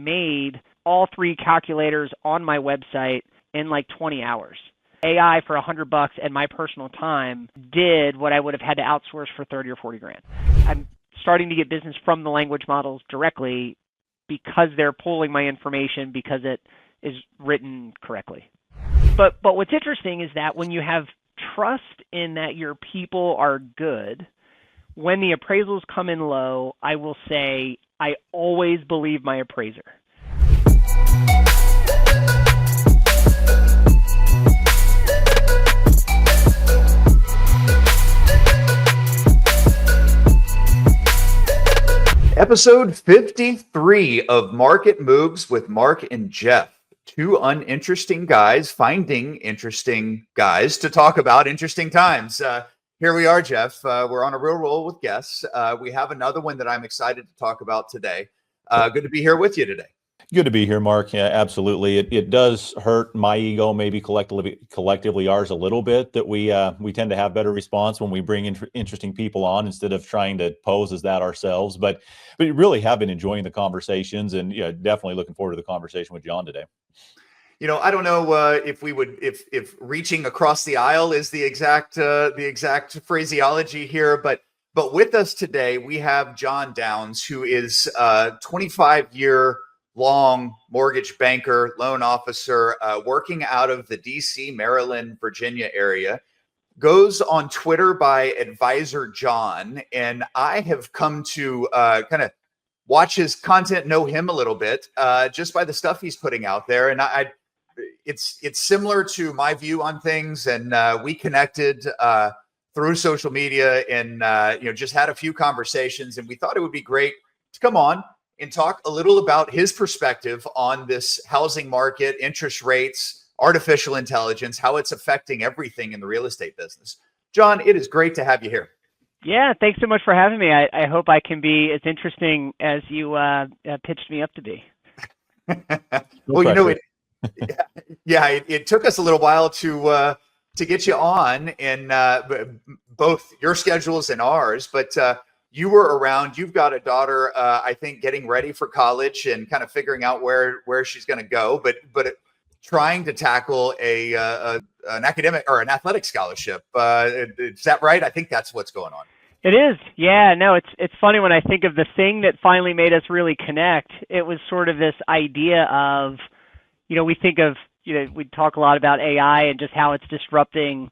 made all three calculators on my website in like 20 hours. AI for $100 and my personal time did what I would have had to outsource for 30 or 40 grand. I'm starting to get business from the language models directly because they're pulling my information because it is written correctly. But what's interesting is that when you have trust in that your people are good, when the appraisals come in low, I will say I always believe my appraiser. Episode 53 of Market Moves with Mark and Jeff. Two uninteresting guys finding interesting guys to talk about interesting times. Here we are, Jeff. We're on a real roll with guests. We have another one that I'm excited to talk about today. Good to be here with you today. Good to be here, Mark. Yeah, absolutely. It does hurt my ego, maybe collectively ours a little bit, that we tend to have better response when we bring interesting people on instead of trying to pose as that ourselves. But we really have been enjoying the conversations, and definitely looking forward to the conversation with John today. You know, I don't know if we would, if reaching across the aisle is the exact phraseology here, but with us today we have John Downs, who is a 25-year long mortgage banker, loan officer, working out of the DC, Maryland, Virginia area. Goes on Twitter by Advisor John, and I have come to kind of watch his content, know him a little bit, just by the stuff he's putting out there. And it's similar to my view on things, and we connected through social media, and just had a few conversations, and we thought it would be great to come on and talk a little about his perspective on this housing market, interest rates, artificial intelligence, how it's affecting everything in the real estate business. John, it is great to have you here. Yeah, thanks so much for having me. I hope I can be as interesting as you pitched me up to be. Well, it took us a little while to get you on, and both your schedules and ours, but you were around. You've got a daughter, I think, getting ready for college and kind of figuring out where she's going to go, but trying to tackle an academic or an athletic scholarship. Is that right? I think that's what's going on. It is. Yeah, no, it's funny when I think of the thing that finally made us really connect. It was sort of this idea of, we think of, we talk a lot about AI and just how it's disrupting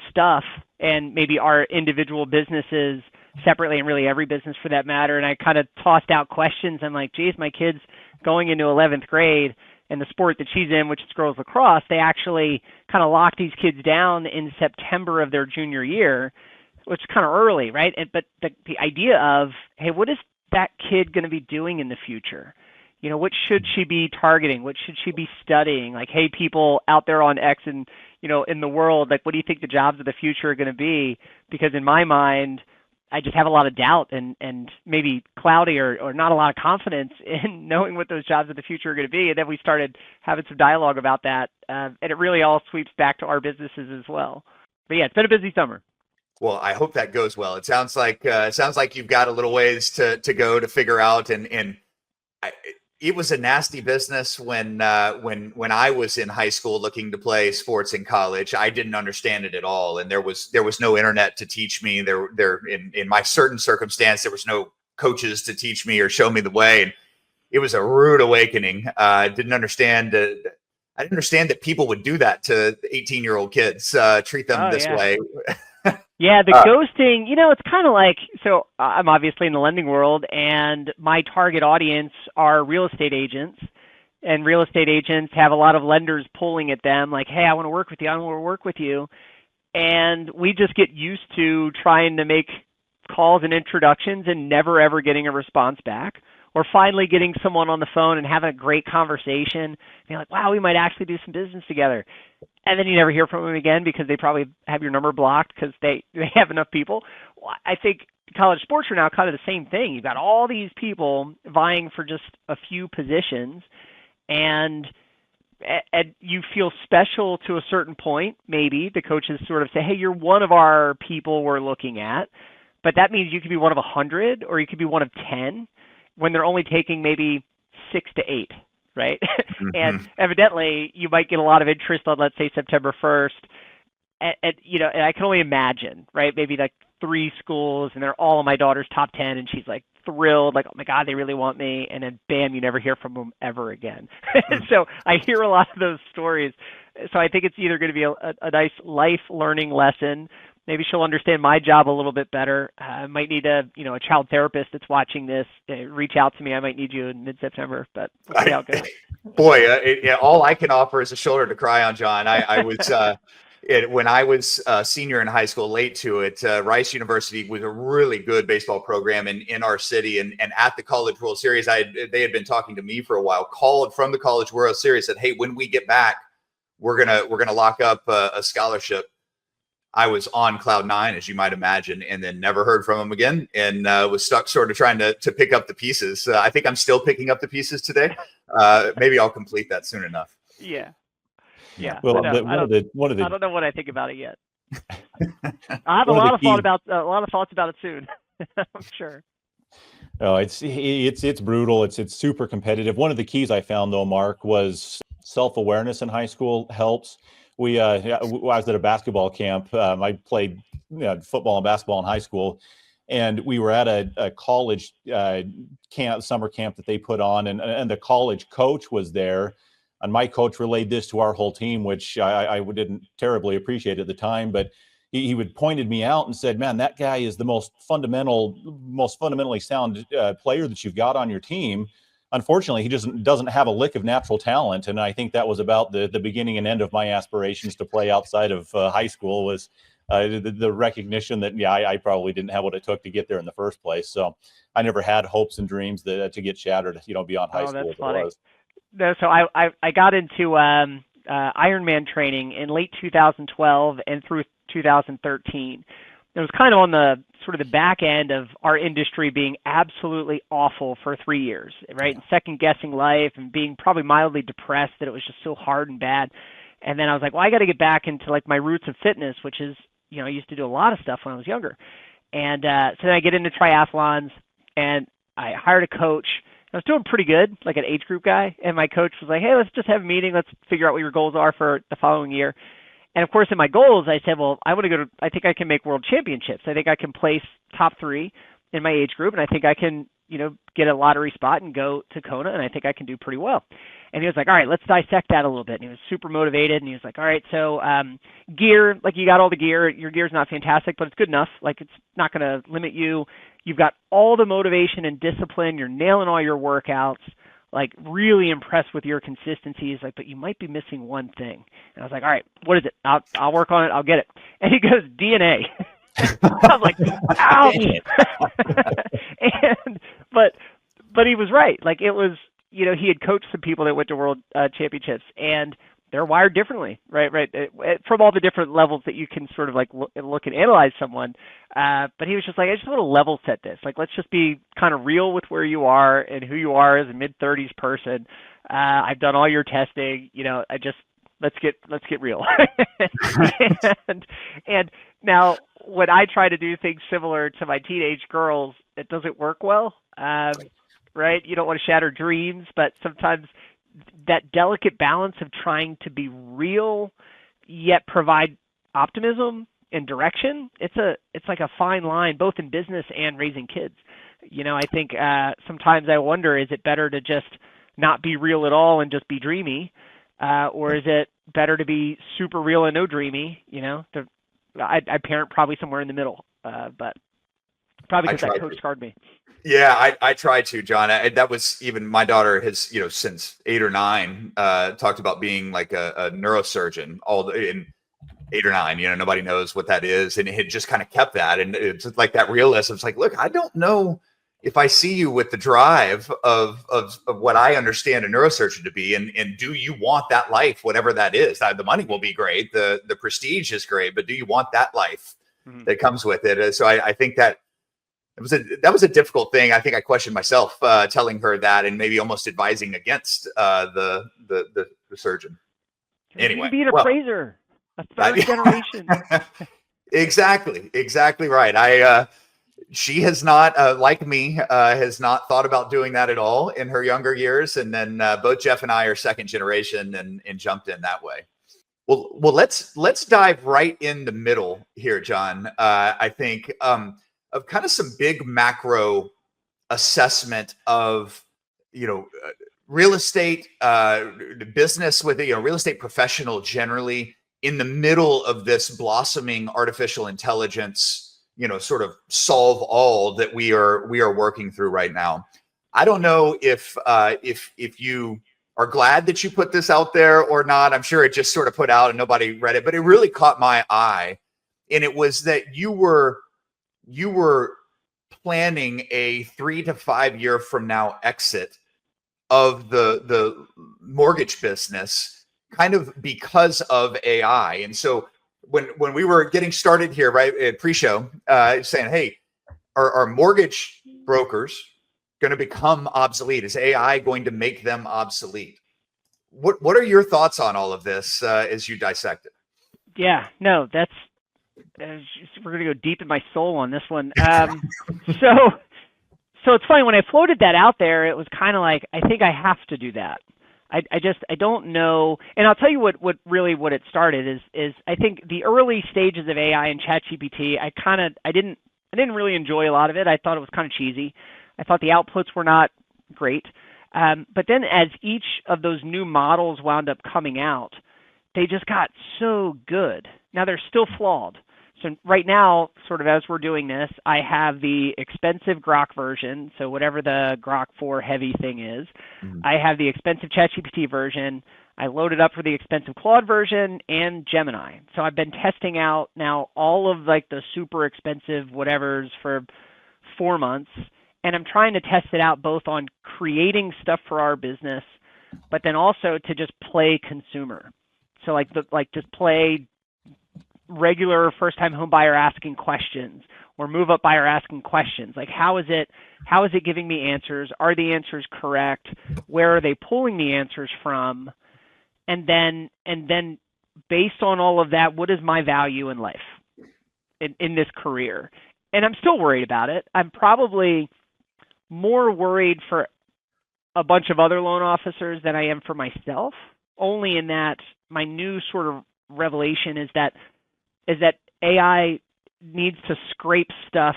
stuff and maybe our individual businesses separately, and really every business for that matter. And I kind of tossed out questions. I'm like, geez, my kid's going into 11th grade, and the sport that she's in, which is girls lacrosse, they actually kind of lock these kids down in September of their junior year, which is kind of early, right? But the idea of, hey, what is that kid going to be doing in the future? What should she be targeting? What should she be studying? Like, hey, people out there on X and, in the world, like, what do you think the jobs of the future are going to be? Because in my mind, I just have a lot of doubt and maybe cloudy or not a lot of confidence in knowing what those jobs of the future are going to be. And then we started having some dialogue about that. And it really all sweeps back to our businesses as well. But yeah, it's been a busy summer. Well, I hope that goes well. It sounds like you've got a little ways to go to figure out. It was a nasty business when I was in high school looking to play sports in college. I didn't understand it at all, and there was no internet to teach me. In my certain circumstance, there was no coaches to teach me or show me the way, and it was a rude awakening. I didn't understand that people would do that to 18-year-old kids, treat them this way. Yeah, the ghosting, it's kind of like, so I'm obviously in the lending world, and my target audience are real estate agents, and real estate agents have a lot of lenders pulling at them like, hey, I want to work with you. And we just get used to trying to make calls and introductions and never, ever getting a response back, or finally getting someone on the phone and having a great conversation. And you're like, wow, we might actually do some business together. And then you never hear from them again because they probably have your number blocked because they have enough people. I think college sports are now kind of the same thing. You've got all these people vying for just a few positions, and you feel special to a certain point. Maybe the coaches sort of say, hey, you're one of our people we're looking at, but that means you could be one of 100 or you could be one of 10 when they're only taking maybe 6 to 8, right? And Mm-hmm. evidently you might get a lot of interest on, let's say, September 1st. And I can only imagine, right? Maybe like 3 schools and they're all in my daughter's top 10 and she's like thrilled, like, oh my God, they really want me. And then bam, you never hear from them ever again. And so I hear a lot of those stories. So I think it's either going to be a nice life learning lesson. Maybe she'll understand my job a little bit better. I might need a child therapist that's watching this reach out to me. I might need you in mid-September, but we'll see how it goes. Boy, all I can offer is a shoulder to cry on, John. I was when I was a senior in high school, late to it. Rice University was a really good baseball program in our city, and at the College World Series, they had been talking to me for a while. Called from the College World Series, said, "Hey, when we get back, we're gonna lock up a scholarship." I was on cloud 9, as you might imagine, and then never heard from him again, and was stuck sort of trying to pick up the pieces. I think I'm still picking up the pieces today. Maybe I'll complete that soon enough. Yeah. Well, I don't know what I think about it yet. I have a lot of thoughts about it soon. I'm sure. Oh, it's brutal. It's super competitive. One of the keys I found, though, Mark, was self-awareness in high school helps. I was at a basketball camp. I played football and basketball in high school, and we were at a college summer camp that they put on, and the college coach was there. And my coach relayed this to our whole team, which I didn't terribly appreciate at the time, but he would pointed me out and said, "Man, that guy is the most fundamentally sound player that you've got on your team. Unfortunately, he doesn't have a lick of natural talent." And I think that was about the beginning and end of my aspirations to play outside of high school, was the recognition that, I probably didn't have what it took to get there in the first place. So I never had hopes and dreams to get shattered, beyond high school. That's funny. No, so I got into Ironman training in late 2012 and through 2013. It was kind of on the sort of the back end of our industry being absolutely awful for 3 years, right? And second guessing life and being probably mildly depressed that it was just so hard and bad. And then I was like, well, I got to get back into like my roots of fitness, which is, I used to do a lot of stuff when I was younger. And so then I get into triathlons and I hired a coach. I was doing pretty good, like an age group guy. And my coach was like, hey, let's just have a meeting. Let's figure out what your goals are for the following year. And of course, in my goals, I said, well, I think I can make world championships. I think I can place top 3 in my age group. And I think I can, get a lottery spot and go to Kona. And I think I can do pretty well. And he was like, all right, let's dissect that a little bit. And he was super motivated. And he was like, all right, so gear, like you got all the gear. Your gear's not fantastic, but it's good enough. Like it's not going to limit you. You've got all the motivation and discipline. You're nailing all your workouts. Like really impressed with your consistency. He's like, but you might be missing one thing. And I was like, all right, what is it? I'll work on it. I'll get it. And he goes, DNA. I was like, ouch. But he was right. Like it was, he had coached some people that went to world championships, and they're wired differently, right? From all the different levels that you can sort of like look and analyze someone. But he was just like, I just want to level set this. Like, let's just be kind of real with where you are and who you are as a mid-30s person. I've done all your testing. Let's get real. and now when I try to do things similar to my teenage girls, it doesn't work well. Right? You don't want to shatter dreams, but sometimes that delicate balance of trying to be real yet provide optimism and direction, it's like a fine line, both in business and raising kids. I think sometimes I wonder, is it better to just not be real at all and just be dreamy? Or is it better to be super real and no dreamy? I parent probably somewhere in the middle, but probably because that coach scarred me. Yeah, I try to, John. That was even my daughter has, since 8 or 9, talked about being like a neurosurgeon in 8 or 9. Nobody knows what that is, and it just kind of kept that. And it's like that realism. It's like, look, I don't know if I see you with the drive of what I understand a neurosurgeon to be, and do you want that life, whatever that is? The money will be great, the prestige is great, but do you want that life that comes with it? So I think that. That was a difficult thing. I think I questioned myself telling her that, and maybe almost advising against the surgeon. Anyway, you can be an appraiser, a third generation. Exactly right. she has not, like me, has not thought about doing that at all in her younger years. And then both Jeff and I are second generation and jumped in that way. Well, let's dive right in the middle here, John. I think of kind of some big macro assessment of real estate business with real estate professional generally in the middle of this blossoming artificial intelligence sort of solve all that we are working through right now. I don't know if you are glad that you put this out there or not. I'm sure it just sort of put out and nobody read it, but it really caught my eye. And it was that you were planning a 3 to 5 year from now exit of the mortgage business, kind of because of AI. And so when we were getting started here, right at pre-show, saying, hey, are mortgage brokers going to become obsolete? Is AI going to make them obsolete? What are your thoughts on all of this as you dissect it? Yeah, no, we're going to go deep in my soul on this one. So it's funny, when I floated that out there, it was kind of like, I think I have to do that. I don't know. And I'll tell you what it started is I think the early stages of AI and ChatGPT, I didn't really enjoy a lot of it. I thought it was kind of cheesy. I thought the outputs were not great. But then as each of those new models wound up coming out, they just got so good. Now they're still flawed. So right now, sort of as we're doing this, I have the expensive Grok version, so whatever the Grok 4 heavy thing is. Mm-hmm. I have the expensive ChatGPT version. I loaded up for the expensive Claude version and Gemini. So I've been testing out now all of like the super expensive whatevers for 4 months, and I'm trying to test it out both on creating stuff for our business, but then also to just play consumer. So just play regular first-time home buyer asking questions, or move up buyer asking questions. Like how is it giving me answers? Are the answers correct? Where are they pulling the answers from? And then based on all of that, what is my value in life in this career? And I'm still worried about it. I'm probably more worried for a bunch of other loan officers than I am for myself, only in that my new sort of revelation is that AI needs to scrape stuff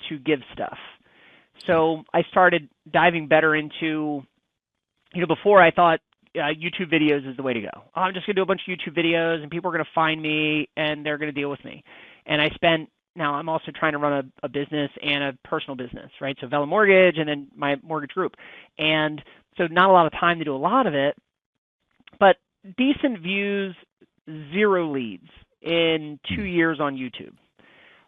to give stuff. So I started diving better into, before I thought YouTube videos is the way to go. Oh, I'm just going to do a bunch of YouTube videos and people are going to find me and they're going to deal with me. And now I'm also trying to run a business and a personal business, right? So Vela Mortgage and then my mortgage group. And so not a lot of time to do a lot of it, but decent views, 0 leads in 2 years on YouTube.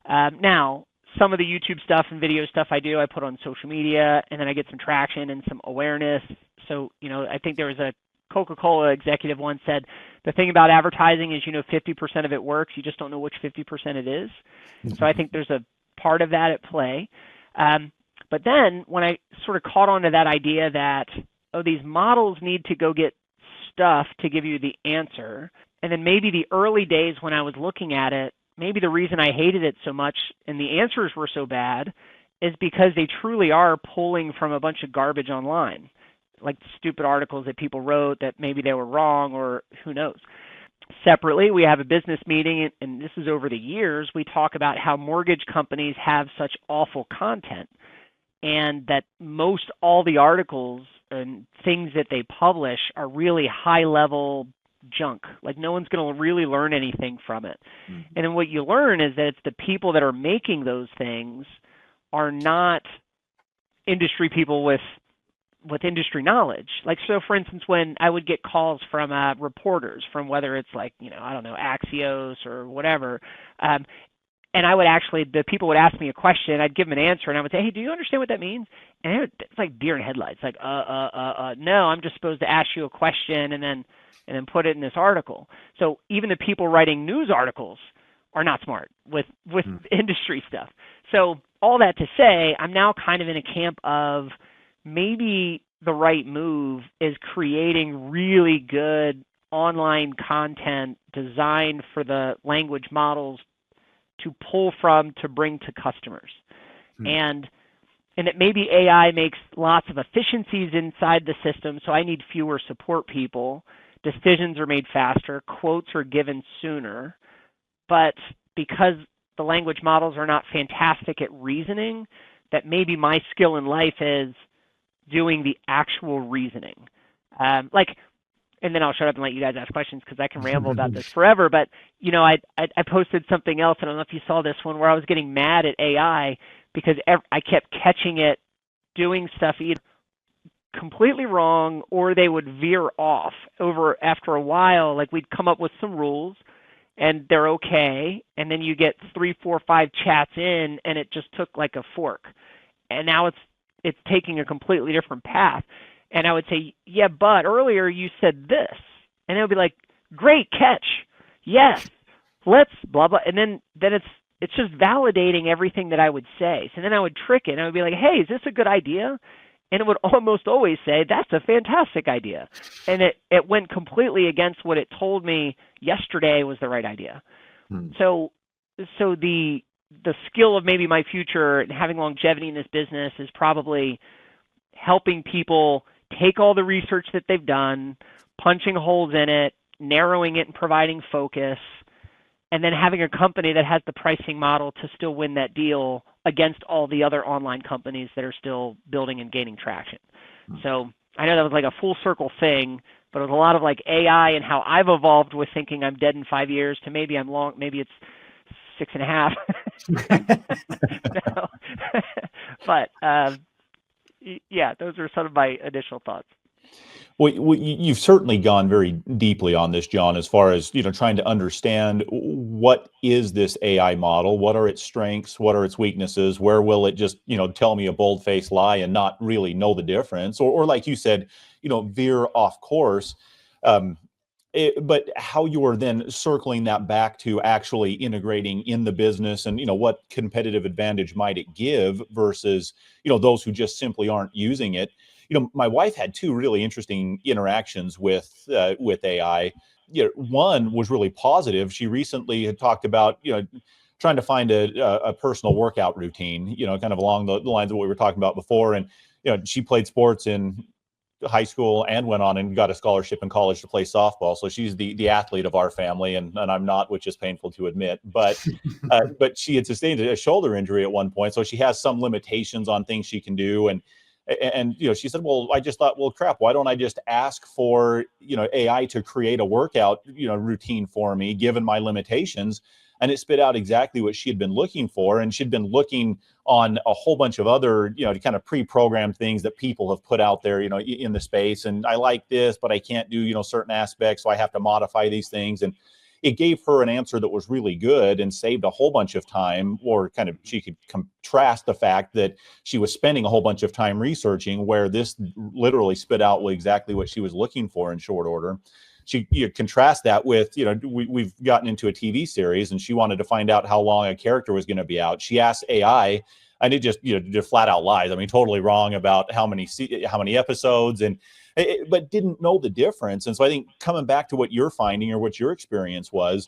Now, some of the YouTube stuff and video stuff I put on social media, and then I get some traction and some awareness. So, I think there was a Coca-Cola executive once said, the thing about advertising is, 50% of it works. You just don't know which 50% it is. So I think there's a part of that at play. But then when I sort of caught on to that idea that, these models need to go get stuff to give you the answer. And then maybe the early days when I was looking at it, maybe the reason I hated it so much and the answers were so bad is because they truly are pulling from a bunch of garbage online, like stupid articles that people wrote that maybe they were wrong or who knows. Separately, we have a business meeting, and this is over the years, we talk about how mortgage companies have such awful content and that most all the articles and things that they publish are really high-level junk. Like no one's going to really learn anything from it. Mm-hmm. And then what you learn is that it's the people that are making those things are not industry people with industry knowledge. Like, so for instance, when I would get calls from reporters from whether it's like, I don't know, Axios or whatever, and I would the people would ask me a question, I'd give them an answer, and I would say, hey, do you understand what that means? And it's like deer in headlights, like, no, I'm just supposed to ask you a question and then put it in this article. So even the people writing news articles are not smart with industry stuff. So all that to say, I'm now kind of in a camp of maybe the right move is creating really good online content designed for the language models to pull from to bring to customers. And that maybe AI makes lots of efficiencies inside the system, so I need fewer support people. Decisions are made faster, quotes are given sooner. But because the language models are not fantastic at reasoning, that maybe my skill in life is doing the actual reasoning. And then I'll shut up and let you guys ask questions because I can ramble about this forever. But, I posted something else. I don't know if you saw this one where I was getting mad at AI because I kept catching it doing stuff either completely wrong or they would veer off after a while. Like we'd come up with some rules and they're okay. And then you get 3, 4, 5 chats in and it just took like a fork. And now it's taking a completely different path. And I would say, yeah, but earlier you said this. And it would be like, great catch. Yes, let's blah, blah. And then it's just validating everything that I would say. So then I would trick it and I would be like, hey, is this a good idea? And it would almost always say, that's a fantastic idea. And it went completely against what it told me yesterday was the right idea. So the skill of maybe my future and having longevity in this business is probably helping people take all the research that they've done, punching holes in it, narrowing it and providing focus, and then having a company that has the pricing model to still win that deal against all the other online companies that are still building and gaining traction. So I know that was like a full circle thing, but it was a lot of like AI and how I've evolved with thinking I'm dead in 5 years to maybe maybe it's 6.5. No. But yeah, those are some of my initial thoughts. Well, you've certainly gone very deeply on this, John, as far as trying to understand what is this AI model, what are its strengths, what are its weaknesses, where will it just tell me a bold-faced lie and not really know the difference, or like you said, veer off course. But how you're then circling that back to actually integrating in the business, and what competitive advantage might it give versus those who just simply aren't using it. My wife had 2 really interesting interactions with AI. One was really positive. She recently had talked about trying to find a personal workout routine, kind of along the lines of what we were talking about before. And she played sports in high school and went on and got a scholarship in college to play softball. So she's the athlete of our family, and I'm not, which is painful to admit. But but she had sustained a shoulder injury at one point, so she has some limitations on things she can do. And she said, well, I just thought, well, crap, why don't I just ask for AI to create a workout routine for me given my limitations? And it spit out exactly what she had been looking for. And she'd been looking on a whole bunch of other, kind of pre-programmed things that people have put out there, in the space. And I like this, but I can't do, certain aspects. So I have to modify these things. And it gave her an answer that was really good and saved a whole bunch of time, or kind of she could contrast the fact that she was spending a whole bunch of time researching, where this literally spit out exactly what she was looking for in short order. You contrast that with, we've gotten into a TV series and she wanted to find out how long a character was going to be out. She asked AI and it just, just flat out lies. I mean, totally wrong about how many episodes, but didn't know the difference. And so I think coming back to what you're finding or what your experience was,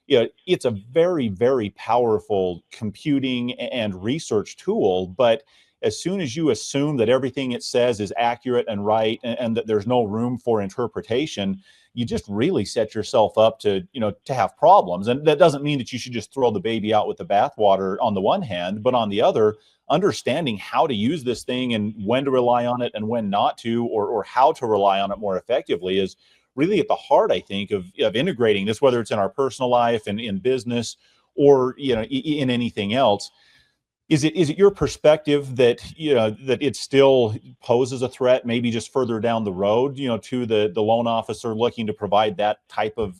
it's a very, very powerful computing and research tool. But as soon as you assume that everything it says is accurate and right, and that there's no room for interpretation, you just really set yourself up to have problems. And that doesn't mean that you should just throw the baby out with the bathwater on the one hand, but on the other, understanding how to use this thing and when to rely on it and when not to, or how to rely on it more effectively is really at the heart, I think, of integrating this, whether it's in our personal life and in business or in anything else. Is it your perspective that that it still poses a threat, maybe just further down the road, to the loan officer looking to provide that type of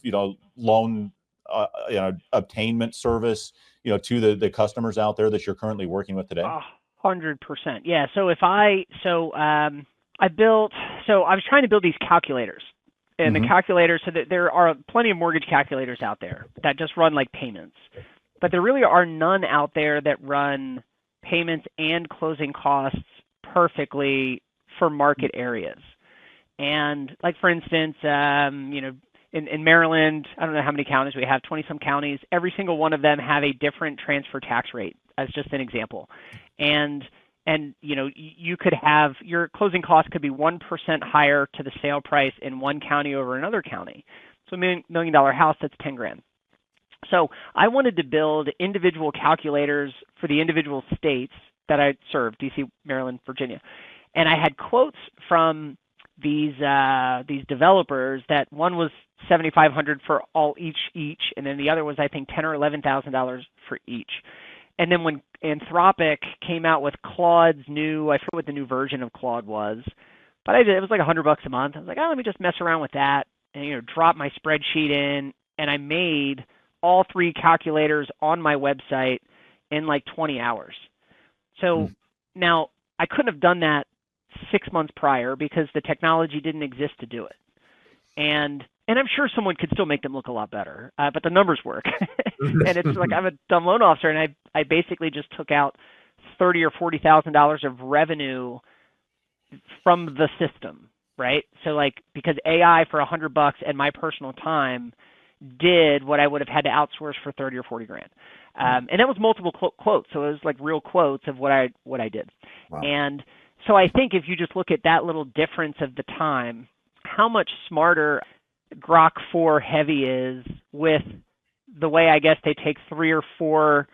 loan obtainment service, to the customers out there that you're currently working with today? 100%. Yeah. So I was trying to build these calculators, and the calculators, so that there are plenty of mortgage calculators out there that just run like payments. But there really are none out there that run payments and closing costs perfectly for market areas. And like, for instance, in Maryland, I don't know how many counties we have, 20 some counties, every single one of them have a different transfer tax rate as just an example. And you could have your closing cost could be 1% higher to the sale price in one county over another county. So $1 million house, that's 10 grand. So I wanted to build individual calculators for the individual states that I serve, DC, Maryland, Virginia. And I had quotes from these developers that one was $7,500 for all each, and then the other was, I think, $10,000 or $11,000 for each. And then when Anthropic came out with Claude's new, I forget what the new version of Claude was, but it was like $100 a month. I was like, let me just mess around with that and drop my spreadsheet in, and I made all three calculators on my website in like 20 hours. So now I couldn't have done that 6 months prior because the technology didn't exist to do it. And I'm sure someone could still make them look a lot better, but the numbers work. And it's like I'm a dumb loan officer, and I basically just took out $30,000 or $40,000 of revenue from the system, right? So like because AI for $100 and my personal time did what I would have had to outsource for 30 or 40 grand. And that was multiple quotes. So it was like real quotes of what I did. Wow. And so I think if you just look at that little difference of the time, how much smarter Grok 4 Heavy is with the way I guess they take 3 or 4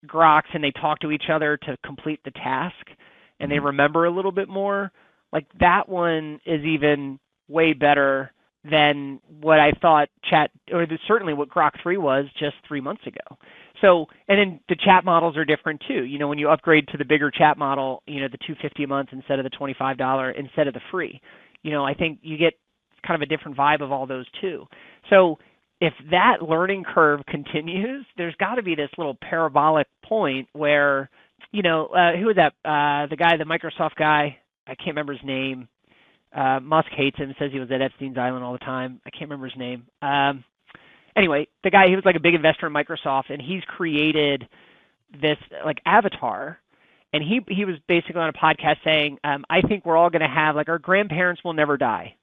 Groks and they talk to each other to complete the task and they remember a little bit more. Like that one is even way better than what I thought certainly what Grok 3 was just 3 months ago. So, and then the chat models are different too. When you upgrade to the bigger chat model, the $250 a month instead of the $25 instead of the free, I think you get kind of a different vibe of all those too. So if that learning curve continues, there's got to be this little parabolic point where, who was that? The guy, the Microsoft guy, I can't remember his name. Musk hates him, says he was at Epstein's Island all the time. I can't remember his name. Anyway, the guy, he was like a big investor in Microsoft, and he's created this like avatar. And he was basically on a podcast saying, I think we're all going to have, like our grandparents will never die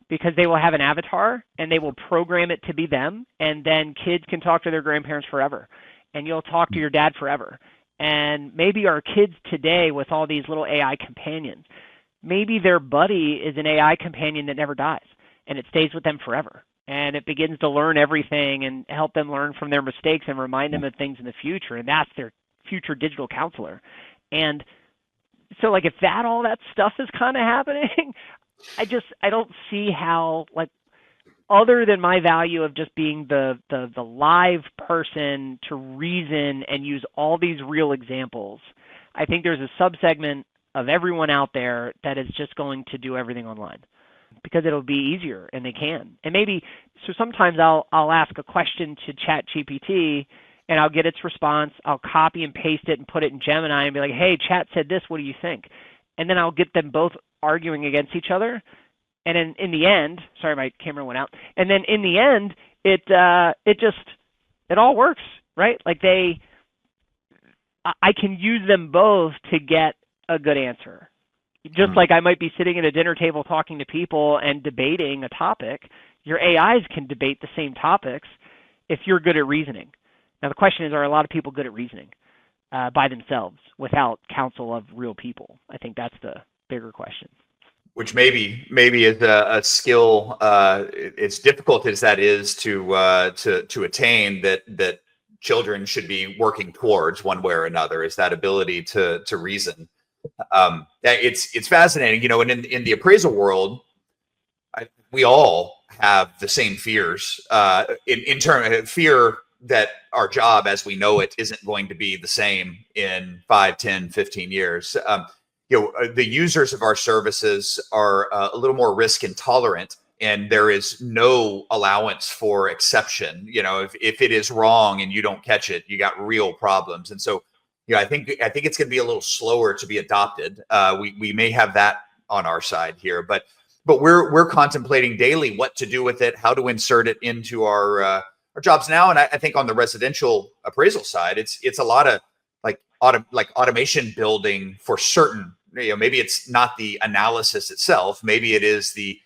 because they will have an avatar and they will program it to be them. And then kids can talk to their grandparents forever. And you'll talk to your dad forever. And maybe our kids today with all these little AI companions, maybe their buddy is an AI companion that never dies and it stays with them forever. And it begins to learn everything and help them learn from their mistakes and remind them of things in the future. And that's their future digital counselor. And so like if all that stuff is kind of happening, I don't see how, like, other than my value of just being the live person to reason and use all these real examples, I think there's a subsegment of everyone out there that is just going to do everything online because it'll be easier and they can. And maybe, so sometimes I'll ask a question to ChatGPT and I'll get its response. I'll copy and paste it and put it in Gemini and be like, hey, Chat said this, what do you think? And then I'll get them both arguing against each other. And in the end, sorry, my camera went out. And then in the end, it all works, right? Like I can use them both to get a good answer. Just like I might be sitting at a dinner table talking to people and debating a topic, your AIs can debate the same topics if you're good at reasoning. Now the question is, are a lot of people good at reasoning by themselves without counsel of real people? I think that's the bigger question. Which maybe is a skill. It's difficult as that is to attain, that children should be working towards one way or another, is that ability to reason. It's fascinating, and in the appraisal world, we all have the same fears. In terms of fear that our job as we know it isn't going to be the same in 5, 10, 15 years. The users of our services are a little more risk intolerant, and there is no allowance for exception. If it is wrong and you don't catch it, you got real problems. And so, I think it's going to be a little slower to be adopted. We may have that on our side here, but we're contemplating daily what to do with it, how to insert it into our jobs now. And I think on the residential appraisal side, it's a lot of like automation building for certain. Maybe it's not the analysis itself. Maybe it is the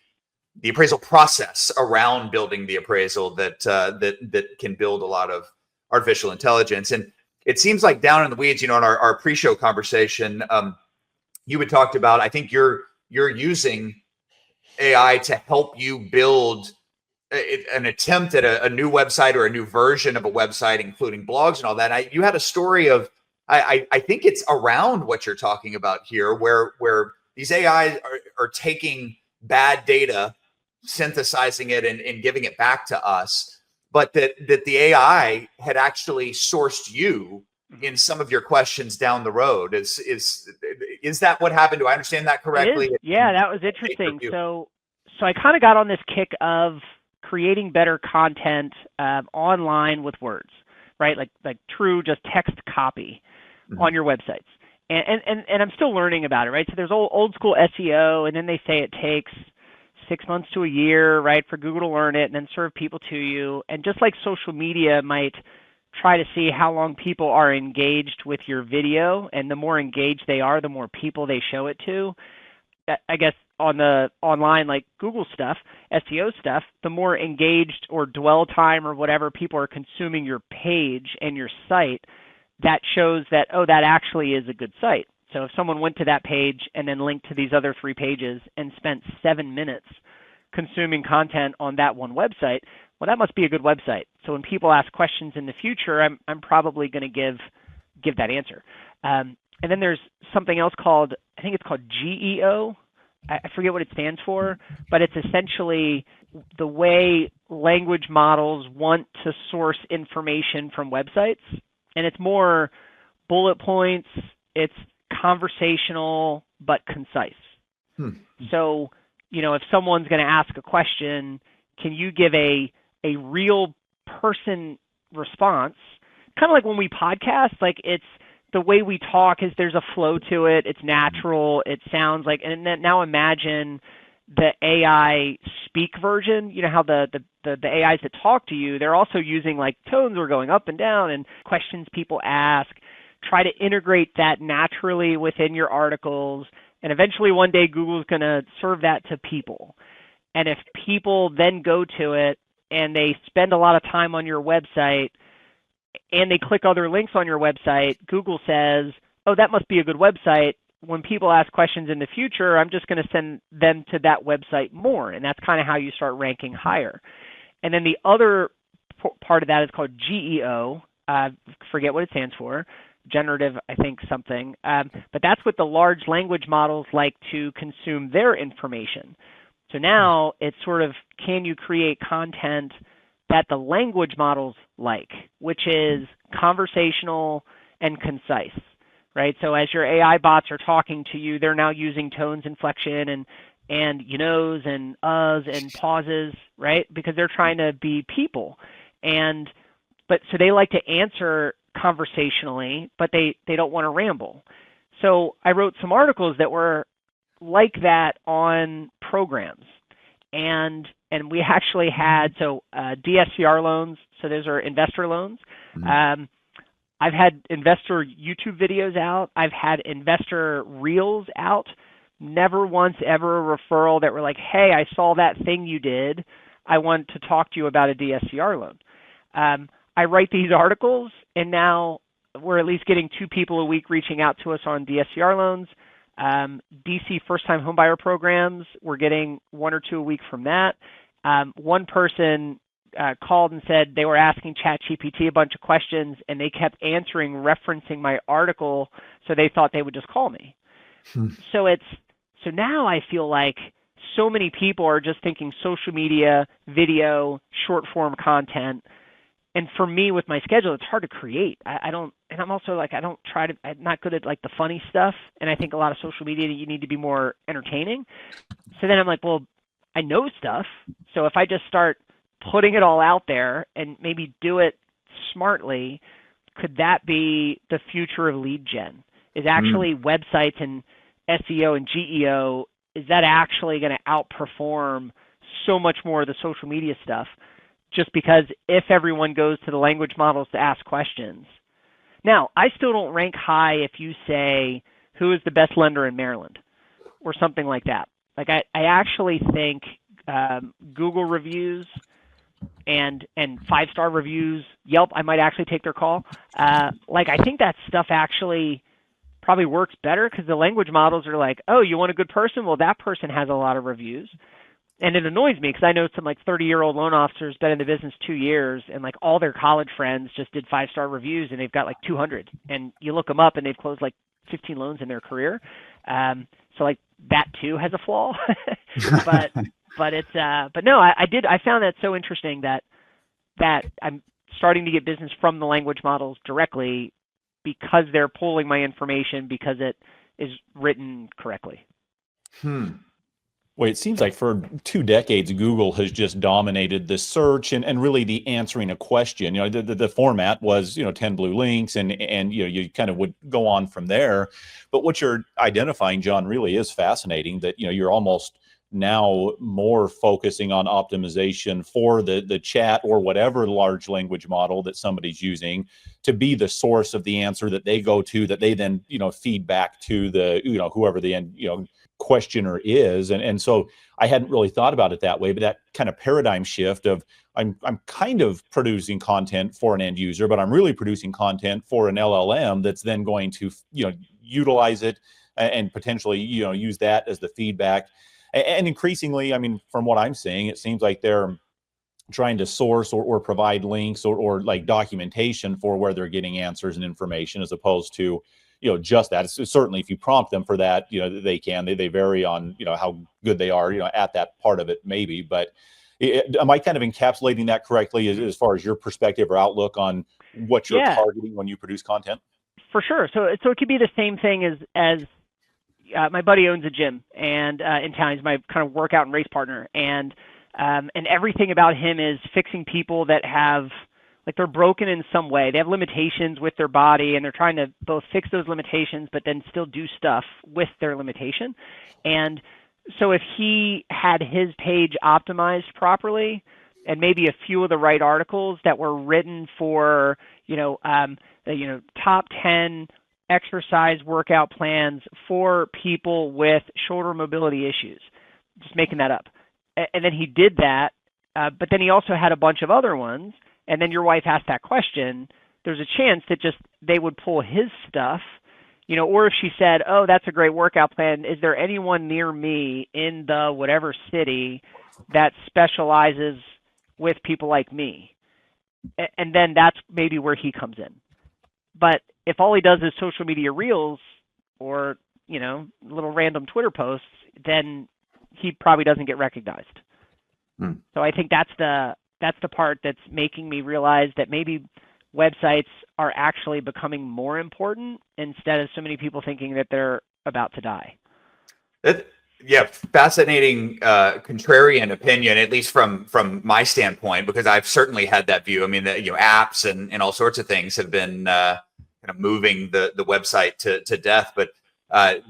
appraisal process around building the appraisal that can build a lot of artificial intelligence. And it seems like down in the weeds, in our pre-show conversation, you had talked about, I think you're using AI to help you build an attempt at a new website or a new version of a website, including blogs and all that. You had a story of, I think it's around what you're talking about here, where these AI are taking bad data, synthesizing it and giving it back to us, but that the AI had actually sourced you in some of your questions down the road. Is that what happened? Do I understand that correctly? Yeah, that was interesting. So I kind of got on this kick of creating better content online with words, right? Like true, just text copy on your websites. And I'm still learning about it, right? So there's old school SEO, and then they say it takes 6 months to a year, right, for Google to learn it and then serve people to you. And just like social media might try to see how long people are engaged with your video, and the more engaged they are, the more people they show it to. I guess on the online, like Google stuff, SEO stuff, the more engaged or dwell time or whatever people are consuming your page and your site, that shows that, oh, that actually is a good site. So if someone went to that page and then linked to these other 3 pages and spent 7 minutes consuming content on that one website, well, that must be a good website. So when people ask questions in the future, I'm probably going to give that answer. And then there's something else called, I think it's called GEO. I forget what it stands for, but it's essentially the way language models want to source information from websites. And it's more bullet points. It's conversational, but concise. So, if someone's going to ask a question, can you give a real person response? Kind of like when we podcast, like it's the way we talk is there's a flow to it. It's natural. It sounds like, and then now imagine the AI speak version, how the AIs that talk to you, they're also using like tones are going up and down and questions people ask. Try to integrate that naturally within your articles. And eventually one day Google's going to serve that to people. And if people then go to it and they spend a lot of time on your website and they click other links on your website, Google says, oh, that must be a good website. When people ask questions in the future, I'm just going to send them to that website more. And that's kind of how you start ranking higher. And then the other part of that is called GEO. Forget what it stands for. Generative, I think, something. But that's what the large language models like to consume their information. So now it's sort of, can you create content that the language models like, which is conversational and concise, right? So as your AI bots are talking to you, they're now using tones, inflection, and and and pauses, right? Because they're trying to be people. But so they like to answer conversationally, but they don't want to ramble. So I wrote some articles that were like that on programs. And we actually had, DSCR loans, so those are investor loans. I've had investor YouTube videos out. I've had investor reels out. Never once ever a referral that were like, hey, I saw that thing you did. I want to talk to you about a DSCR loan. I write these articles, and now we're at least getting 2 people a week reaching out to us on DSCR loans. DC first-time homebuyer programs, we're getting 1 or 2 a week from that. One person called and said they were asking ChatGPT a bunch of questions, and they kept referencing my article, so they thought they would just call me. So now I feel like so many people are just thinking social media, video, short-form content. And for me, with my schedule, it's hard to create. I don't, and I'm also like, I'm not good at like the funny stuff. And I think a lot of social media, you need to be more entertaining. So then I'm like, well, I know stuff. So if I just start putting it all out there and maybe do it smartly, could that be the future of lead gen? Is actually websites and SEO and GEO, is that actually going to outperform so much more of the social media stuff? Just because if everyone goes to the language models to ask questions. Now, I still don't rank high if you say, who is the best lender in Maryland? Or something like that. Like I actually think Google reviews and 5-star reviews. Yelp, I might actually take their call. Like, I think that stuff actually probably works better because the language models are like, oh, you want a good person? Well, that person has a lot of reviews. And it annoys me because I know some like 30-year-old loan officers been in the business 2 years, and like all their college friends just did 5-star reviews and they've got like 200. And you look them up and they've closed like 15 loans in their career. So like that too has a flaw. but no, I found that so interesting that I'm starting to get business from the language models directly because they're pulling my information because it is written correctly. Well, it seems like for 2 decades, Google has just dominated the search and really the answering a question. You know, the format was, 10 blue links and you kind of would go on from there. But what you're identifying, John, really is fascinating that, you're almost now more focusing on optimization for the chat or whatever large language model that somebody's using to be the source of the answer that they go to, that they then, feed back to the, whoever the end, questioner is. And so I hadn't really thought about it that way, but that kind of paradigm shift of I'm kind of producing content for an end user, but I'm really producing content for an LLM that's then going to, utilize it and potentially, use that as the feedback. And increasingly, I mean, from what I'm seeing, it seems like they're trying to source or provide links or like documentation for where they're getting answers and information, as opposed to, just that. It's certainly if you prompt them for that, they can. They vary on, how good they are, at that part of it, maybe. But am I kind of encapsulating that correctly as far as your perspective or outlook on what you're targeting when you produce content? For sure. So it could be the same thing as my buddy owns a gym and in town. He's my kind of workout and race partner, and everything about him is fixing people that have, like, they're broken in some way. They have limitations with their body, and they're trying to both fix those limitations but then still do stuff with their limitation. And so if he had his page optimized properly and maybe a few of the right articles that were written for, the top 10 exercise workout plans for people with shoulder mobility issues, just making that up. And then he did that, but then he also had a bunch of other ones. And then your wife asked that question, there's a chance that just they would pull his stuff, or if she said, oh, that's a great workout plan. Is there anyone near me in the whatever city that specializes with people like me? And then that's maybe where he comes in. But if all he does is social media reels or, little random Twitter posts, then he probably doesn't get recognized. So I think that's the part that's making me realize that maybe websites are actually becoming more important instead of so many people thinking that they're about to die. Fascinating contrarian opinion, at least from my standpoint, because I've certainly had that view. I mean, apps and all sorts of things have been kind of moving the website to death. But I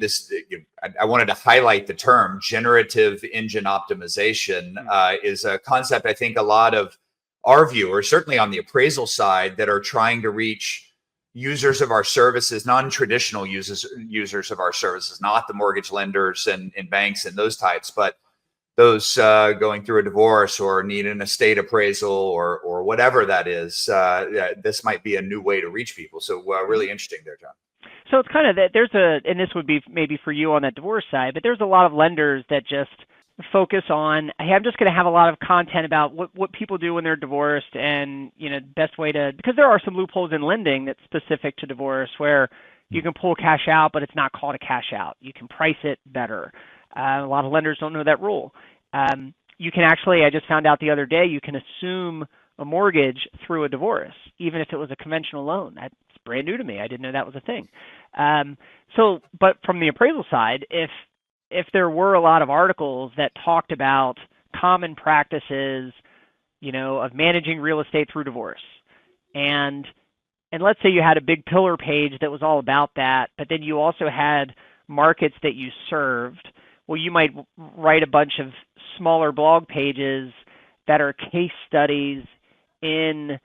wanted to highlight the term generative engine optimization is a concept I think a lot of our viewers, certainly on the appraisal side, that are trying to reach users of our services, non-traditional users of our services, not the mortgage lenders and banks and those types, but those going through a divorce or need an estate appraisal or whatever that is. This might be a new way to reach people. So really interesting there, John. So it's kind of that and this would be maybe for you on that divorce side, but there's a lot of lenders that just focus on, hey, I'm just going to have a lot of content about what people do when they're divorced and, best way to, because there are some loopholes in lending that's specific to divorce where you can pull cash out, but it's not called a cash out. You can price it better. A lot of lenders don't know that rule. You can actually, I just found out the other day, you can assume a mortgage through a divorce, even if it was a conventional loan. That's brand new to me. I didn't know that was a thing. But from the appraisal side, if there were a lot of articles that talked about common practices, of managing real estate through divorce, and let's say you had a big pillar page that was all about that, but then you also had markets that you served, well, you might write a bunch of smaller blog pages that are case studies in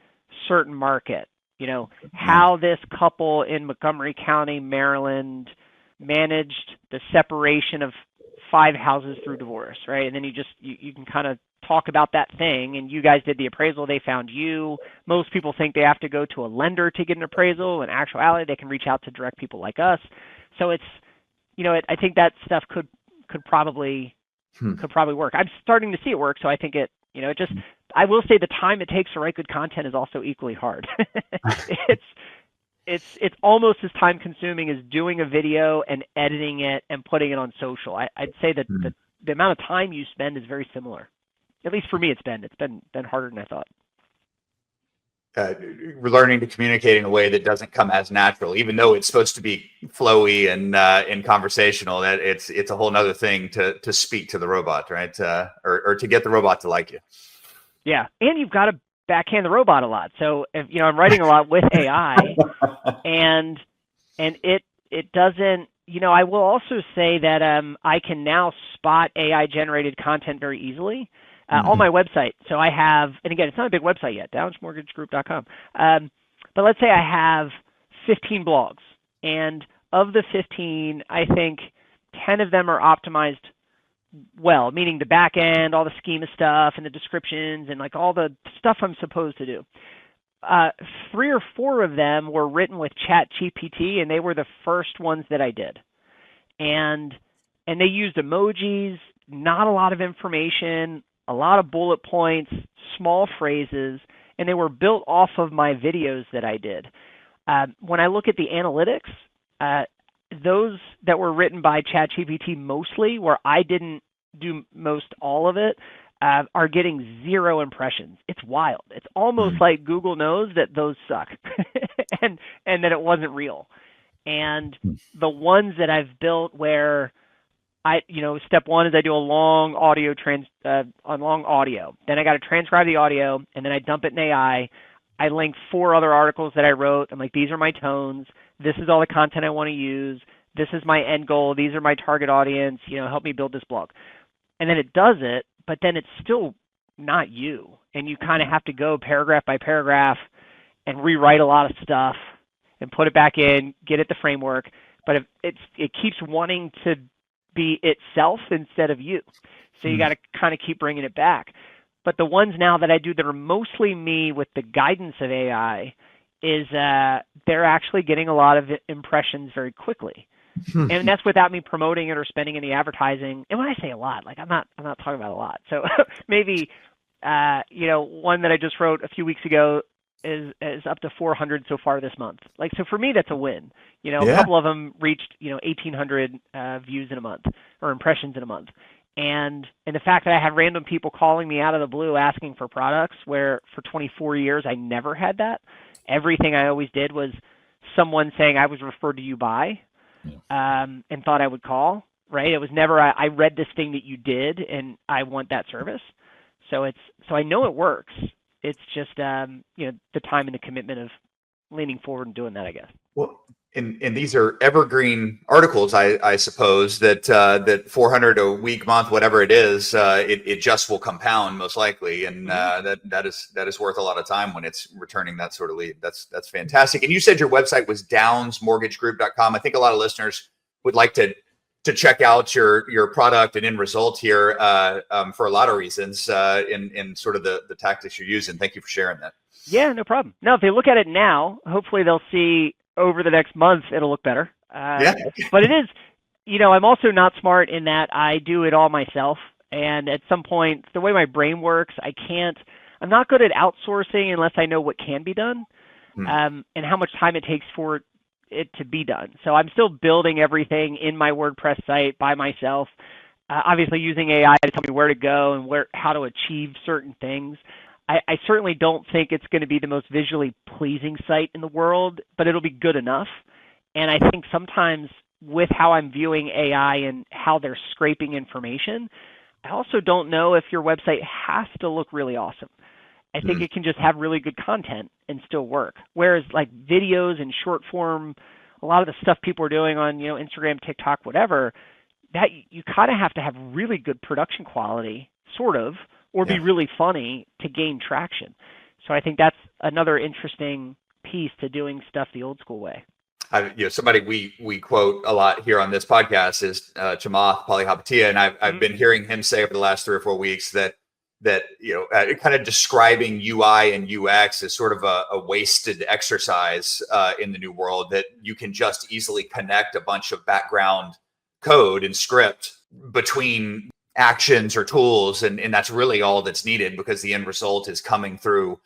certain market, how this couple in Montgomery County, Maryland, managed the separation of 5 houses through divorce, right? And then you can kind of talk about that thing, and you guys did the appraisal, they found you. Most people think they have to go to a lender to get an appraisal. In actuality, they can reach out to direct people like us. So it's, I think that stuff could probably work. I'm starting to see it work, so I think I will say the time it takes to write good content is also equally hard. It's almost as time consuming as doing a video and editing it and putting it on social. I'd say that the amount of time you spend is very similar. At least for me, it's been harder than I thought. We're learning to communicate in a way that doesn't come as natural, even though it's supposed to be flowy and conversational. That it's a whole nother thing to speak to the robot, right? Or to get the robot to like you. Yeah, and you've got to backhand the robot a lot. So if, I'm writing a lot with AI, and it doesn't. I will also say that I can now spot AI generated content very easily. On my website. So I have, and again, it's not a big website yet, downsmortgagegroup.com. But let's say I have 15 blogs, and of the 15, I think 10 of them are optimized well, meaning the back end, all the schema stuff and the descriptions and like all the stuff I'm supposed to do. 3 or 4 of them were written with ChatGPT, and they were the first ones that I did. And they used emojis, not a lot of information, a lot of bullet points, small phrases, and they were built off of my videos that I did. When I look at the analytics, those that were written by ChatGPT mostly, where I didn't do most all of it, are getting 0 impressions. It's wild. It's almost like Google knows that those suck and that it wasn't real. And the ones that I've built where step 1 is I do a long audio long audio. Then I got to transcribe the audio, and then I dump it in AI. I link 4 other articles that I wrote. I'm like, these are my tones. This is all the content I want to use. This is my end goal. These are my target audience. Help me build this blog. And then it does it, but then it's still not you. And you kind of have to go paragraph by paragraph and rewrite a lot of stuff and put it back in, get it the framework. But it keeps wanting to be itself instead of you. So you got to kind of keep bringing it back. But the ones now that I do that are mostly me with the guidance of AI is they're actually getting a lot of impressions very quickly. And that's without me promoting it or spending any advertising. And when I say a lot, like I'm not talking about a lot. So maybe one that I just wrote a few weeks ago is up to 400 so far this month. Like, so for me, that's a win. A couple of them reached, 1,800 views in a month or impressions in a month. And the fact that I had random people calling me out of the blue asking for products, where for 24 years I never had that. Everything I always did was someone saying I was referred to you by and thought I would call, right? It was never, I read this thing that you did and I want that service. So I know it works. It's just, the time and the commitment of leaning forward and doing that, I guess. Well, and these are evergreen articles, I suppose, that 400 a week, month, whatever it is, it just will compound most likely. And that is worth a lot of time when it's returning that sort of lead. That's fantastic. And you said your website was downsmortgagegroup.com. I think a lot of listeners would like to check out your product and end result here for a lot of reasons in sort of the tactics you're using. Thank you for sharing that. Yeah, no problem. Now, if they look at it now, hopefully they'll see over the next month it'll look better. But it is, I'm also not smart in that I do it all myself. And at some point, the way my brain works, I'm not good at outsourcing unless I know what can be done and how much time it takes for it to be done. So I'm still building everything in my WordPress site by myself, obviously using AI to tell me where to go and how to achieve certain things. I certainly don't think it's going to be the most visually pleasing site in the world, but it'll be good enough. And I think sometimes with how I'm viewing AI and how they're scraping information, I also don't know if your website has to look really awesome. I think it can just have really good content and still work. Whereas like videos and short form, a lot of the stuff people are doing on, Instagram, TikTok, whatever, that you kind of have to have really good production quality, sort of, or be really funny to gain traction. So I think that's another interesting piece to doing stuff the old school way. Somebody we quote a lot here on this podcast is Chamath Palihapitiya, and I've been hearing him say over the last 3 or 4 weeks that that kind of describing UI and UX as sort of a wasted exercise in the new world, that you can just easily connect a bunch of background code and script between actions or tools, and that's really all that's needed, because the end result is coming through